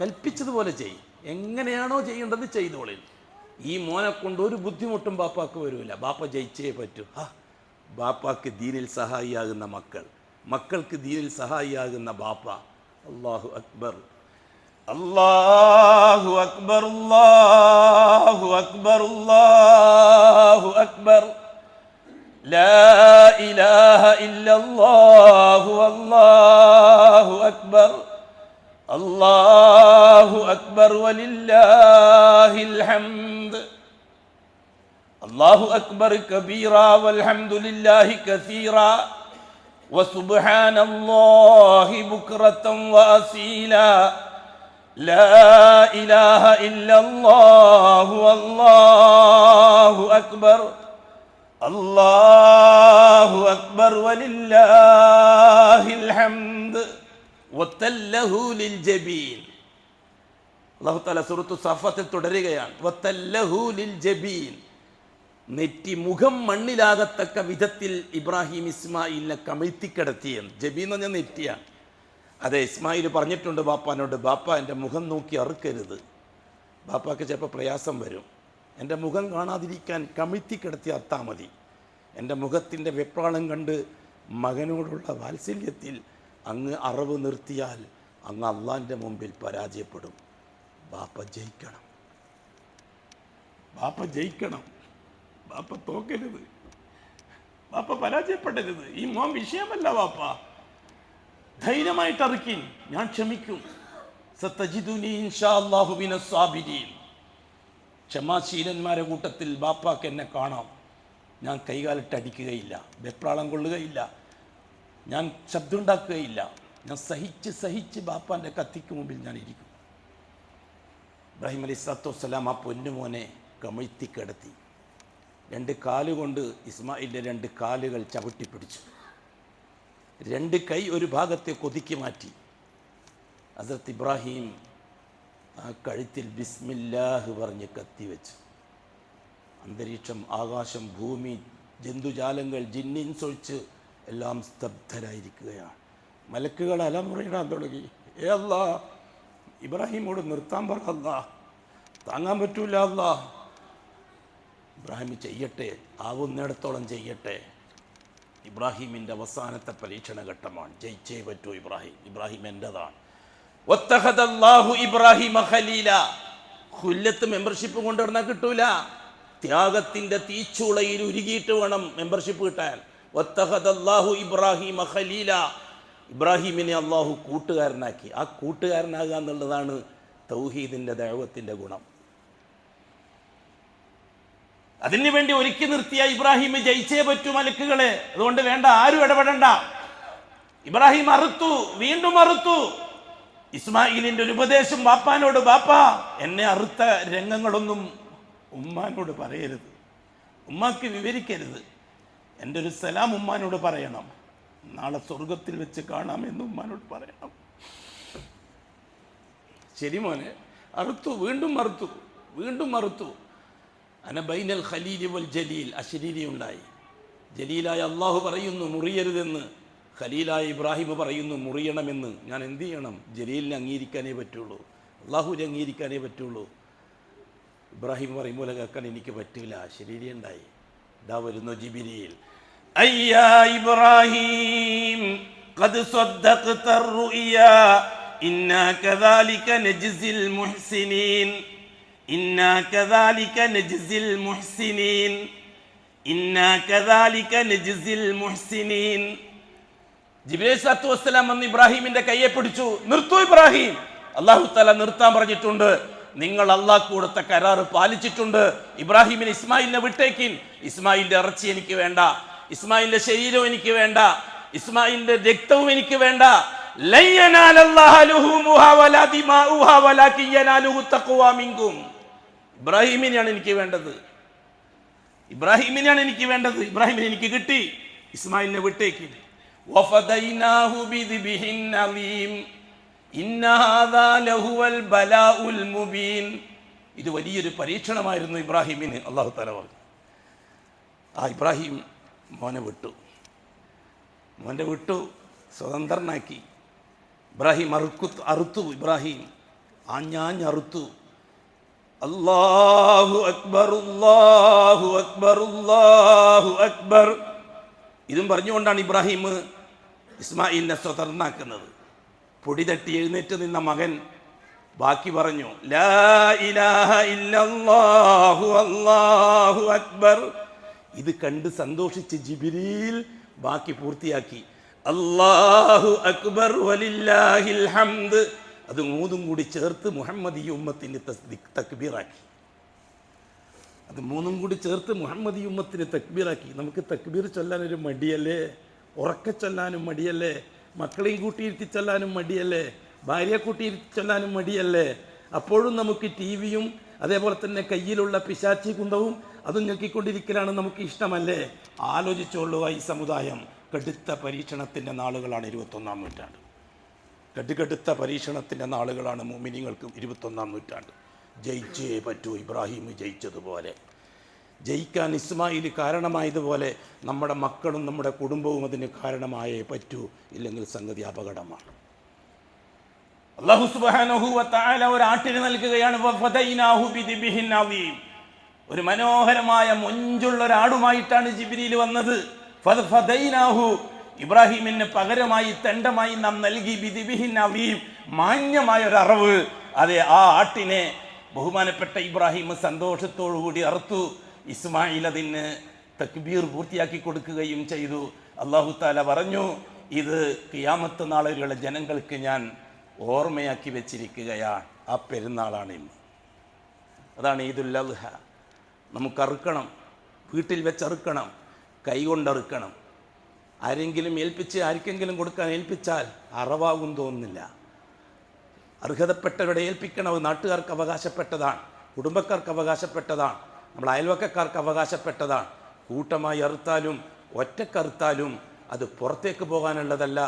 കൽപ്പിച്ചതുപോലെ ചെയ്യും. എങ്ങനെയാണോ ചെയ്യേണ്ടത് ചെയ്തോളി. ഈ മോനെ കൊണ്ട് ഒരു ബുദ്ധിമുട്ടും ബാപ്പാക്ക് വരില്ല. ബാപ്പ ജയിച്ചേ പറ്റൂ. ബാപ്പാക്ക് ദീനിൽ സഹായിയാകുന്ന മക്കൾ, മക്കൾക്ക് ദീനിൽ സഹായിയാകുന്ന ബാപ്പ. അല്ലാഹു അക്ബർ, അല്ലാഹു അക്ബർ, അല്ലാഹു അക്ബർ, അല്ലാഹു അക്ബർ. ലാ ഇലാഹ ഇല്ലല്ലാഹു അല്ലാഹു അക്ബർ, അല്ലാഹു അക്ബർ വലില്ലാഹിൽ ഹംദ്. അല്ലാഹു അക്ബർ കബീറ വൽഹംദുലില്ലാഹി കസീറ വസുബ്ഹാനല്ലാഹി ബുക്റതൻ വഅസീല. ലാ ഇലാഹ ഇല്ലല്ലാഹു അല്ലാഹു അക്ബർ, അല്ലാഹു അക്ബർ വലില്ലാഹിൽ ഹംദ്. വതല്ലഹു ലിൽ ജബീൻ. അല്ലാഹു തആല സൂറത്തു സഫാത്തിൽ തുടരുകയാണ്. വതല്ലഹു ലിൽ ജബീൻ, നെറ്റി മുഖം മണ്ണിലാകത്തക്ക വിധത്തിൽ ഇബ്രാഹിം ഇസ്മായിലിനെ കമിഴ്ത്തിക്കിടത്തിയെന്ന്. ജബീൻ എന്ന് പറഞ്ഞാൽ നെറ്റിയാണ്. അതെ, ഇസ്മായിൽ പറഞ്ഞിട്ടുണ്ട് ബാപ്പാനോട്, ബാപ്പ എൻ്റെ മുഖം നോക്കി അറുക്കരുത്. ബാപ്പാക്ക് ചിലപ്പോൾ പ്രയാസം വരും. എൻ്റെ മുഖം കാണാതിരിക്കാൻ കമിഴ്ത്തിക്കിടത്തി അർത്താൽ മതി. എൻ്റെ മുഖത്തിൻ്റെ വെപ്രാളം കണ്ട് മകനോടുള്ള വാത്സല്യത്തിൽ അങ്ങ് അറവ് നിർത്തിയാൽ അങ്ങ് അള്ളാൻ്റെ മുമ്പിൽ പരാജയപ്പെടും. ബാപ്പ ജയിക്കണം, ബാപ്പ ജയിക്കണം, ബാപ്പ തോക്കരുത്, ബാപ്പ പരാജയപ്പെടരുത്. ഈ മോൻ വിഷയമല്ല ബാപ്പ. ധൈര്യമായിട്ട് അറുക്കിൻ, ഞാൻ ക്ഷമിക്കും. സതജിദുനി ഇൻഷാ അല്ലാഹു മിനസ് സാബിരീൻ. ക്ഷമാശീലന്മാരെ കൂട്ടത്തിൽ ബാപ്പാക്ക് എന്നെ കാണാം. ഞാൻ കൈകാലിട്ടടിക്കുകയില്ല, വെപ്രാളം കൊള്ളുകയില്ല, ഞാൻ ശബ്ദമുണ്ടാക്കുകയില്ല. ഞാൻ സഹിച്ച് ബാപ്പാൻ്റെ കത്തിക്ക് മുമ്പിൽ ഞാൻ ഇരിക്കും. ഇബ്രാഹിം അലൈഹിസ്സലാത്തു വസ്സലാം ആ പൊന്നുമോനെ കമിഴ്ത്തിക്കിടത്തി. 2 കാലുകൊണ്ട് ഇസ്മായിലിൻ്റെ 2 കാലുകൾ ചവിട്ടിപ്പിടിച്ചു. 2 കൈ ഒരു ഭാഗത്തെ കൊതുക്കി മാറ്റി. ഹസ്രത്ത് ഇബ്രാഹിം ആ കഴുത്തിൽ ബിസ്മില്ലാഹ് പറഞ്ഞ് കത്തിവെച്ചു. അന്തരീക്ഷം, ആകാശം, ഭൂമി, ജന്തുജാലങ്ങൾ, ജിന്നിൻസൊഴിച്ച് എല്ലാം സ്തബ്ധരായിരിക്കുകയാണ്. മലക്കുകൾ അലമുറയിടാൻ തുടങ്ങി. അല്ലാ, ഇബ്രാഹിമോട് നിർത്താൻ പറ അല്ലാ, താങ്ങാൻ പറ്റൂല അല്ലാ. ഇബ്രാഹിം ചെയ്യട്ടെ, ആവുന്നിടത്തോളം ചെയ്യട്ടെ. ഇബ്രാഹിമിൻ്റെ അവസാനത്തെ പരീക്ഷണ ഘട്ടമാണ്. ജയിച്ചേ പറ്റൂ ഇബ്രാഹിം. ഇബ്രാഹിം എൻ്റെതാണ്. വത്തഖദല്ലാഹു ഇബ്രാഹിമ ഖലീല. ഖുല്ലത്ത് മെമ്പർഷിപ്പ് കൊണ്ടുവന്നാൽ കിട്ടൂല. ത്യാഗത്തിൻ്റെ തീച്ചൂളയിൽ ഉരുകിയിട്ട് വേണം മെമ്പർഷിപ്പ് കിട്ടാൻ. വത്തഖദല്ലാഹു ഇബ്രാഹിമ ഖലീല. ഇബ്രാഹിമിനെ അള്ളാഹു കൂട്ടുകാരനാക്കി. ആ കൂട്ടുകാരനാകുക എന്നുള്ളതാണ് തൗഹീദിൻ്റെ ദഅവത്തിൻ്റെ ഗുണം. അതിനു വേണ്ടി ഒരുക്കി നിർത്തിയ ഇബ്രാഹിം ജയിച്ചേ പറ്റൂ മലക്കുകളെ. അതുകൊണ്ട് വേണ്ട, ആരും ഇടപെടണ്ട. ഇബ്രാഹിം അറുത്തു, വീണ്ടും അറുത്തു. ഇസ്മായിലിൻ്റെ ഒരു ഉപദേശം ബാപ്പാനോട്, ബാപ്പ എന്നെ അറുത്ത രംഗങ്ങളൊന്നും ഉമ്മാനോട് പറയരുത്, ഉമ്മാക്ക് വിവരിക്കരുത്. എൻ്റെ ഒരു സലാം ഉമ്മാനോട് പറയണം. നാളെ സ്വർഗത്തിൽ വെച്ച് കാണാമെന്ന് ഉമ്മാനോട് പറയണം. ശരി മോനെ, അറുത്തു, വീണ്ടും അറുത്തു, വീണ്ടും അറുത്തു. അന ബൈനൽ ഖലീലി വൽ ജലീൽ. അശരീരി ഉണ്ടായി. ജലീലായ അള്ളാഹു പറയുന്നു മുറിയരുതെന്ന്, ഖലീലായ ഇബ്രാഹിം പറയുന്നു മുറിയണമെന്ന്. ഞാൻ എന്ത് ചെയ്യണം? ജലീലിനെ അംഗീകരിക്കാനേ പറ്റുള്ളൂ. അള്ളാഹുവിനെ അംഗീകരിക്കാനേ പറ്റുള്ളൂ. ഇബ്രാഹിം പറയും പോലെ കേൾക്കാൻ എനിക്ക് പറ്റില്ല. ശരീരമുണ്ടായി. ഇതാ വരുന്നു ജിബ്രീൽ. അയ്യാ ഇബ്രാഹിം ഖദ് സ്വദ്ദഖ്ത الرؤيا ഇന്നാ കദാലിക നജ്സിൽ മുഹ്സിനീൻ ഇന്നാ കദാലിക നജ്സിൽ മുഹ്സിനീൻ ഇന്നാ കദാലിക നജ്സിൽ മുഹ്സിനീൻ. ജിബ്രീൽ സ്വല്ലല്ലാഹു അലൈഹി വസല്ലം വന്ന് ഇബ്രാഹിമിന്റെ കയ്യെ പിടിച്ചു. നിർത്തൂ ഇബ്രാഹിം, അല്ലാഹു തആല നിർത്താൻ പറഞ്ഞിട്ടുണ്ട്. നിങ്ങൾ അള്ളാഹ് കൊടുത്ത കരാറ് പാലിച്ചിട്ടുണ്ട്. ഇബ്രാഹിമിന് ഇസ്മായിലിനെ വിട്ടേക്കിൻ. ഇസ്മായിലിന്റെ ഇറച്ചി എനിക്ക് വേണ്ട, ഇസ്മായിലിന്റെ ശരീരവും എനിക്ക് വേണ്ട, ഇസ്മായിലിന്റെ രക്തവും എനിക്ക് വേണ്ട. ഇബ്രാഹിമിനെയാണ് എനിക്ക് വേണ്ടത്, ഇബ്രാഹിമിനെയാണ് എനിക്ക് വേണ്ടത്. ഇബ്രാഹിമിനെ എനിക്ക് കിട്ടി, ഇസ്മായിലിനെ വിട്ടേക്കിൻ. ഇത് വലിയൊരു പരീക്ഷണമായിരുന്നു ഇബ്രാഹിമിന്. അല്ലാഹു തആല പറഞ്ഞു. ആ ഇബ്രാഹിം മോനെ വിട്ടു, സ്വതന്ത്രനാക്കി. ഇബ്രാഹിം അറുത്തു. ഇബ്രാഹിം ആഞ്ഞാഞ്ഞറുത്തു. അല്ലാഹു അക്ബർ, അല്ലാഹു അക്ബർ, അല്ലാഹു അക്ബർ. ഇതും പറഞ്ഞുകൊണ്ടാണ് ഇബ്രാഹിം ഇസ്മായിലിനെ സ്വതന്ത്രനാക്കുന്നത്. പൊടി തട്ടി എഴുന്നേറ്റ് നിന്ന മകൻ ബാക്കി പറഞ്ഞു, ലാ ഇലാഹ ഇല്ലല്ലാഹു അല്ലാഹു അക്ബർ. ഇത് കണ്ട് സന്തോഷിച്ച് ജിബ്രീൽ ബാക്കി പൂർത്തിയാക്കി. അല്ലാഹു അക്ബർ വലില്ലാഹിൽ ഹംദ്. അത് മൂന്നും കൂടി ചേർത്ത് മുഹമ്മദി ഉമ്മത്തിന് തക്ബീറാക്കി. അത് മൂന്നും കൂടി ചേർത്ത് മുഹമ്മദി ഉമ്മത്തിന് തക്ബീറാക്കി. നമുക്ക് തക്ബീർ ചൊല്ലാനൊരു മടിയല്ലേ, ഉറക്കെ ചൊല്ലാനും മടിയല്ലേ, മക്കളെയും കൂട്ടിയിരുത്തി ചൊല്ലാനും മടിയല്ലേ, ഭാര്യയെ കൂട്ടിയിരുത്തി ചൊല്ലാനും മടിയല്ലേ. അപ്പോഴും നമുക്ക് ടി വിയും അതേപോലെ തന്നെ കയ്യിലുള്ള പിശാചി കുന്തവും അതും ഞെക്കിക്കൊണ്ടിരിക്കലാണ് നമുക്ക് ഇഷ്ടമല്ലേ. ആലോചിച്ചോളുക ഈ സമുദായം. കടുത്ത പരീക്ഷണത്തിൻ്റെ നാളുകളാണ് 21-ാം നൂറ്റാണ്ട്. കടുത്ത പരീക്ഷണത്തിൻ്റെ നാളുകളാണ് മുഅ്മിനീങ്ങൾക്ക് 21-ാം നൂറ്റാണ്ട്. ജയിച്ചേ പറ്റൂ. ഇബ്രാഹിം ജയിച്ചതുപോലെ, ജയിക്കാൻ ഇസ്മായിൽ കാരണമായതുപോലെ നമ്മുടെ മക്കളും നമ്മുടെ കുടുംബവും അതിന് കാരണമായേ പറ്റൂ. ഇല്ലെങ്കിൽ സംഗതി അപകടമാണ്. അല്ലാഹു സുബ്ഹാനഹു വ തആല ഒരു ആട്ടിനെ നൽകുകയാണ്. വഫദൈനാഹു ബിദിബിഹിൻ അദീം. ഒരു മനോഹരമായ മൊഞ്ചുള്ള ഒരാടുമായിട്ടാണ് ജിബ്രീൽ വന്നത്. ഫദൈനാഹു, ഇബ്രാഹിമിന് പകരമായി തെണ്ടമായി നാം നൽകി. ബിദിബിഹിൻ അദീം, മാന്യമായ ഒരു അറവ്. അതെ, ആ ആട്ടിനെ ബഹുമാനപ്പെട്ട ഇബ്രാഹിം സന്തോഷത്തോടുകൂടി അറുത്തു. ഇസ്മായിൽ അതിന് തക്ബീർ പൂർത്തിയാക്കി കൊടുക്കുകയും ചെയ്തു. അല്ലാഹു തആല പറഞ്ഞു, ഇത് ഖിയാമത്ത് നാളുകളുടെ ജനങ്ങൾക്ക് ഞാൻ ഓർമ്മയാക്കി വെച്ചിരിക്കുകയാണ്. ആ പെരുന്നാളാണ് ഇന്ന്. അതാണ് ഈദുൽ അദ്ഹ. നമുക്ക് അറുക്കണം, വീട്ടിൽ വെച്ചറുക്കണം, കൈകൊണ്ടറുക്കണം. ആരെങ്കിലും ആർക്കെങ്കിലും കൊടുക്കാൻ ഏൽപ്പിച്ചാൽ അറവാകും തോന്നുന്നില്ല. അർഹതപ്പെട്ടവരുടെ ഏൽപ്പിക്കണം. നാട്ടുകാർക്ക് അവകാശപ്പെട്ടതാണ്, കുടുംബക്കാർക്ക് അവകാശപ്പെട്ടതാണ്, നമ്മൾ അയൽവക്കക്കാർക്ക് അവകാശപ്പെട്ടതാണ്. കൂട്ടമായി അറുത്താലും ഒറ്റക്കറുത്താലും അത് പുറത്തേക്ക് പോകാനുള്ളതല്ല,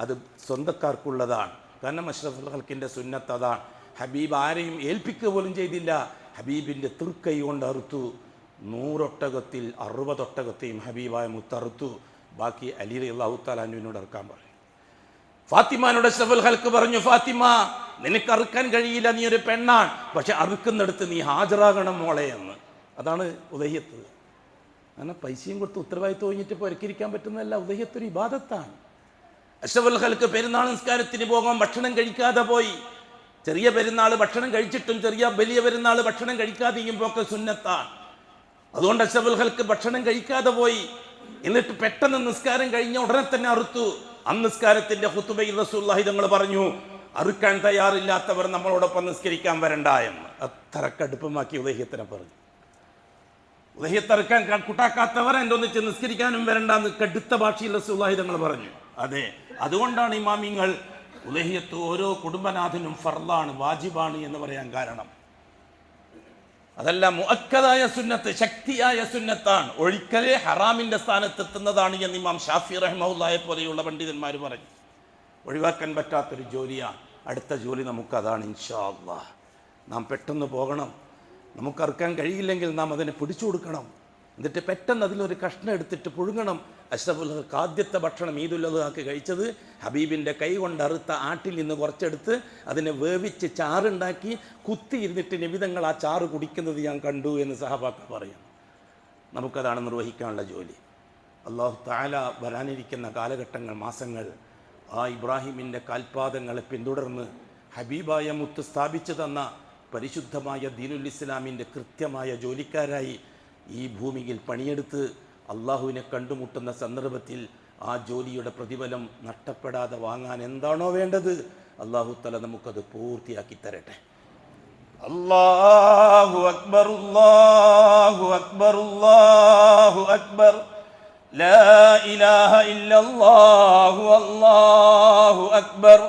അത് സ്വന്തക്കാർക്കുള്ളതാണ്. കാരണം അഷ്റഫുൽ ഖൽക്കിൻ്റെ സുന്നത്ത് അതാണ്. ഹബീബ് ആരെയും ഏൽപ്പിക്കുക പോലും ചെയ്തില്ല. ഹബീബിൻ്റെ തൃക്കൈ കൊണ്ട് അറുത്തു. 100 ഒട്ടകത്തിൽ 60 ഒട്ടകത്തെയും ഹബീബായ മുത്തറുത്തു. ബാക്കി അലി റളിയല്ലാഹു തആല അൻഹുവിനോട് അറുക്കാൻ പറഞ്ഞു. ഫാത്തിമാനോട് അഷ്റഫുൽ ഖൽക്ക് പറഞ്ഞു, ഫാത്തിമ നിനക്ക് അറുക്കാൻ കഴിയില്ല, നീ ഒരു പെണ്ണാണ്, പക്ഷെ അറുക്കുന്നിടത്ത് നീ ഹാജരാകണം മോളെ എന്ന്. അതാണ് ഉദഹിയത്ത്. അങ്ങനെ പൈസയും കൊടുത്ത് ഉത്തരവാദിത്വം കഴിഞ്ഞിട്ട് പൊരക്കിരിക്കാൻ പറ്റുന്നതല്ല. ഉദഹിയത്ത് ഒരു ഇബാദത്താണ്. അഷ്റഫുൽ ഖൽക്ക് പെരുന്നാൾ നിസ്കാരത്തിന് പോകാൻ ഭക്ഷണം കഴിക്കാതെ പോയി. ചെറിയ പെരുന്നാൾ ഭക്ഷണം കഴിച്ചിട്ടും വലിയ പെരുന്നാൾ ഭക്ഷണം കഴിക്കാതെയും പോക്ക് സുന്നത്താണ്. അതുകൊണ്ട് അഷ്റഫുൽ ഖൽക്ക് ഭക്ഷണം കഴിക്കാതെ പോയി. എന്നിട്ട് പെട്ടെന്ന് നിസ്കാരം കഴിഞ്ഞ ഉടനെ തന്നെ അറുത്തു. നിസ്കാരത്തിന്റെ ഖുതുബയിൽ റസൂലുള്ളാഹി തങ്ങൾ പറഞ്ഞു, അറുക്കാൻ തയ്യാറില്ലാത്തവർ നമ്മളോടൊപ്പം നിസ്കരിക്കാൻ വരണ്ട എന്ന്. അത്ര കടുപ്പമാക്കി ഉദഹിയത്തിനെ പറഞ്ഞു. ഉദഹിയത്തറുക്കാൻ കൂട്ടാക്കാത്തവർ എൻ്റെ ഒന്നിച്ച് നിസ്കരിക്കാനും വരണ്ടെന്ന് കടുത്ത ഭാഷയിൽ റസൂലുള്ളാഹി തങ്ങൾ പറഞ്ഞു. അതെ, അതുകൊണ്ടാണ് ഇമാമിങ്ങൾ ഉദഹിയത്ത് ഓരോ കുടുംബനാഥനും ഫർളാണ്, വാജിബാണ് എന്ന് പറയാൻ കാരണം. അതല്ല, മുഅക്കദായ സുന്നത്ത്, ശക്തിയായ സുന്നത്താണ്. ഒഴിക്കലേ ഹറാമിന്റെ സ്ഥാനത്തെത്തുന്നതാണ് എന്ന് ഇമാം ഷാഫി റഹ്മഹുല്ലാഹയെ പോലെയുള്ള പണ്ഡിതന്മാർ പറഞ്ഞു. ഒഴിവാക്കാൻ പറ്റാത്തൊരു ജോലിയാണ്. അടുത്ത ജോലി നമുക്കതാണ് ഇൻഷാ അല്ലാഹ്. നാം പെട്ടെന്ന് പോകണം. നമുക്കറുക്കാൻ കഴിയില്ലെങ്കിൽ നാം അതിനെ പിടിച്ചു കൊടുക്കണം. എന്നിട്ട് പെട്ടെന്ന് അതിലൊരു കഷ്ണം എടുത്തിട്ട് പുഴുങ്ങണം. അഷ്റഫുൽ ഖൽഖ് ആദ്യത്തെ ഭക്ഷണം ഈദുൽ അദ്ഹാക്ക് കഴിച്ചത് ഹബീബിൻ്റെ കൈ കൊണ്ടറുത്ത ആട്ടിൽ നിന്ന് കുറച്ചെടുത്ത് അതിനെ വേവിച്ച് ചാറുണ്ടാക്കി കുത്തിയിരുന്നിട്ട് നിബിതങ്ങൾ ആ ചാറ് കുടിക്കുന്നത് ഞാൻ കണ്ടു എന്ന് സഹബാക്കൾ പറയും. നമുക്കതാണ് നിർവഹിക്കാനുള്ള ജോലി. അല്ലാഹു തആല വരാനിരിക്കുന്ന കാലഘട്ടങ്ങൾ, മാസങ്ങൾ ആ ഇബ്രാഹിമിൻ്റെ കാൽപാദങ്ങളെ പിന്തുടർന്ന് ഹബീബായ മുത്ത് സ്ഥാപിച്ചു തന്ന പരിശുദ്ധമായ ദീനുൽ ഇസ്ലാമിൻ്റെ കൃത്യമായ ജോലിക്കാരായി ഈ ഭൂമിയിൽ പണിയെടുത്ത് അള്ളാഹുവിനെ കണ്ടുമുട്ടുന്ന സന്ദർഭത്തിൽ ആ ജോലിയുടെ പ്രതിഫലം നഷ്ടപ്പെടാതെ വാങ്ങാൻ എന്താണോ വേണ്ടത്, അള്ളാഹു തആല നമുക്കത് പൂർത്തിയാക്കി തരട്ടെ. അല്ലാഹു അക്ബർ, അല്ലാഹു അക്ബർ, അല്ലാഹു അക്ബർ, ലാ ഇലാഹ ഇല്ലല്ലാഹു, അല്ലാഹു അക്ബർ,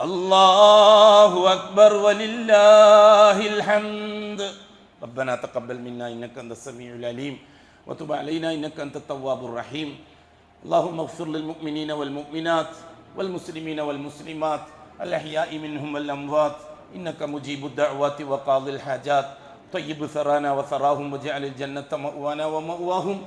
അല്ലാഹു അക്ബർ, വലില്ലാഹിൽ ഹംദ്. ربنا تقبل منا إنك أنت السميع العليم وتب علينا إنك أنت التواب الرحيم. اللهم اغفر للمؤمنين والمؤمنات والمسلمين والمسلمات الأحياء منهم والأموات إنك مجيب الدعوات وقاضي الحاجات. طيب ثرانا وثراهم واجعل الجنة مأوانا ومأواهم.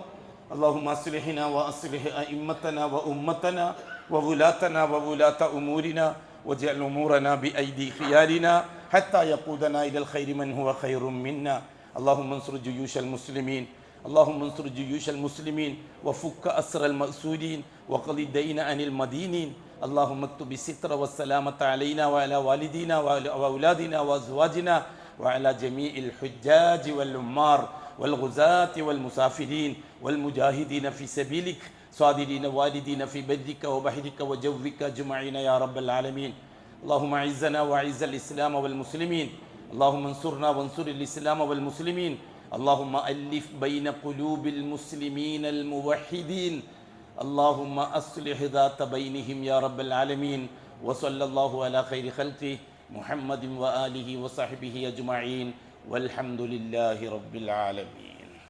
اللهم أصلحنا وأصلح أئمتنا وأمتنا وولاتنا وولاة أمورنا واجعل أمورنا بأيدي خيارنا حتى يقودنا إلى الخير من هو خير منا. اللهم انصر جيوش المسلمين، اللهم انصر جيوش المسلمين وفك أسر المأسورين وقض الدين عن المدينين. اللهم اكتب الستر والسلامة علينا وعلى والدينا وأولادنا وأزواجنا وعلى جميع الحجاج والعمار والغزاة والمسافرين والمجاهدين في سبيلك صادرين والدين في برك وبحرك وجوك أجمعين يا رب العالمين. اللهم أعزنا وأعز الإسلام والمسلمين، اللهم انصرنا وانصر الإسلام والمسلمين، اللهم ألف بين قلوب المسلمين الموحدين، اللهم أصلح ذات بينهم يا رب العالمين. وصلى الله على خير خلقه محمد وآله وصحبه أجمعين والحمد لله رب العالمين.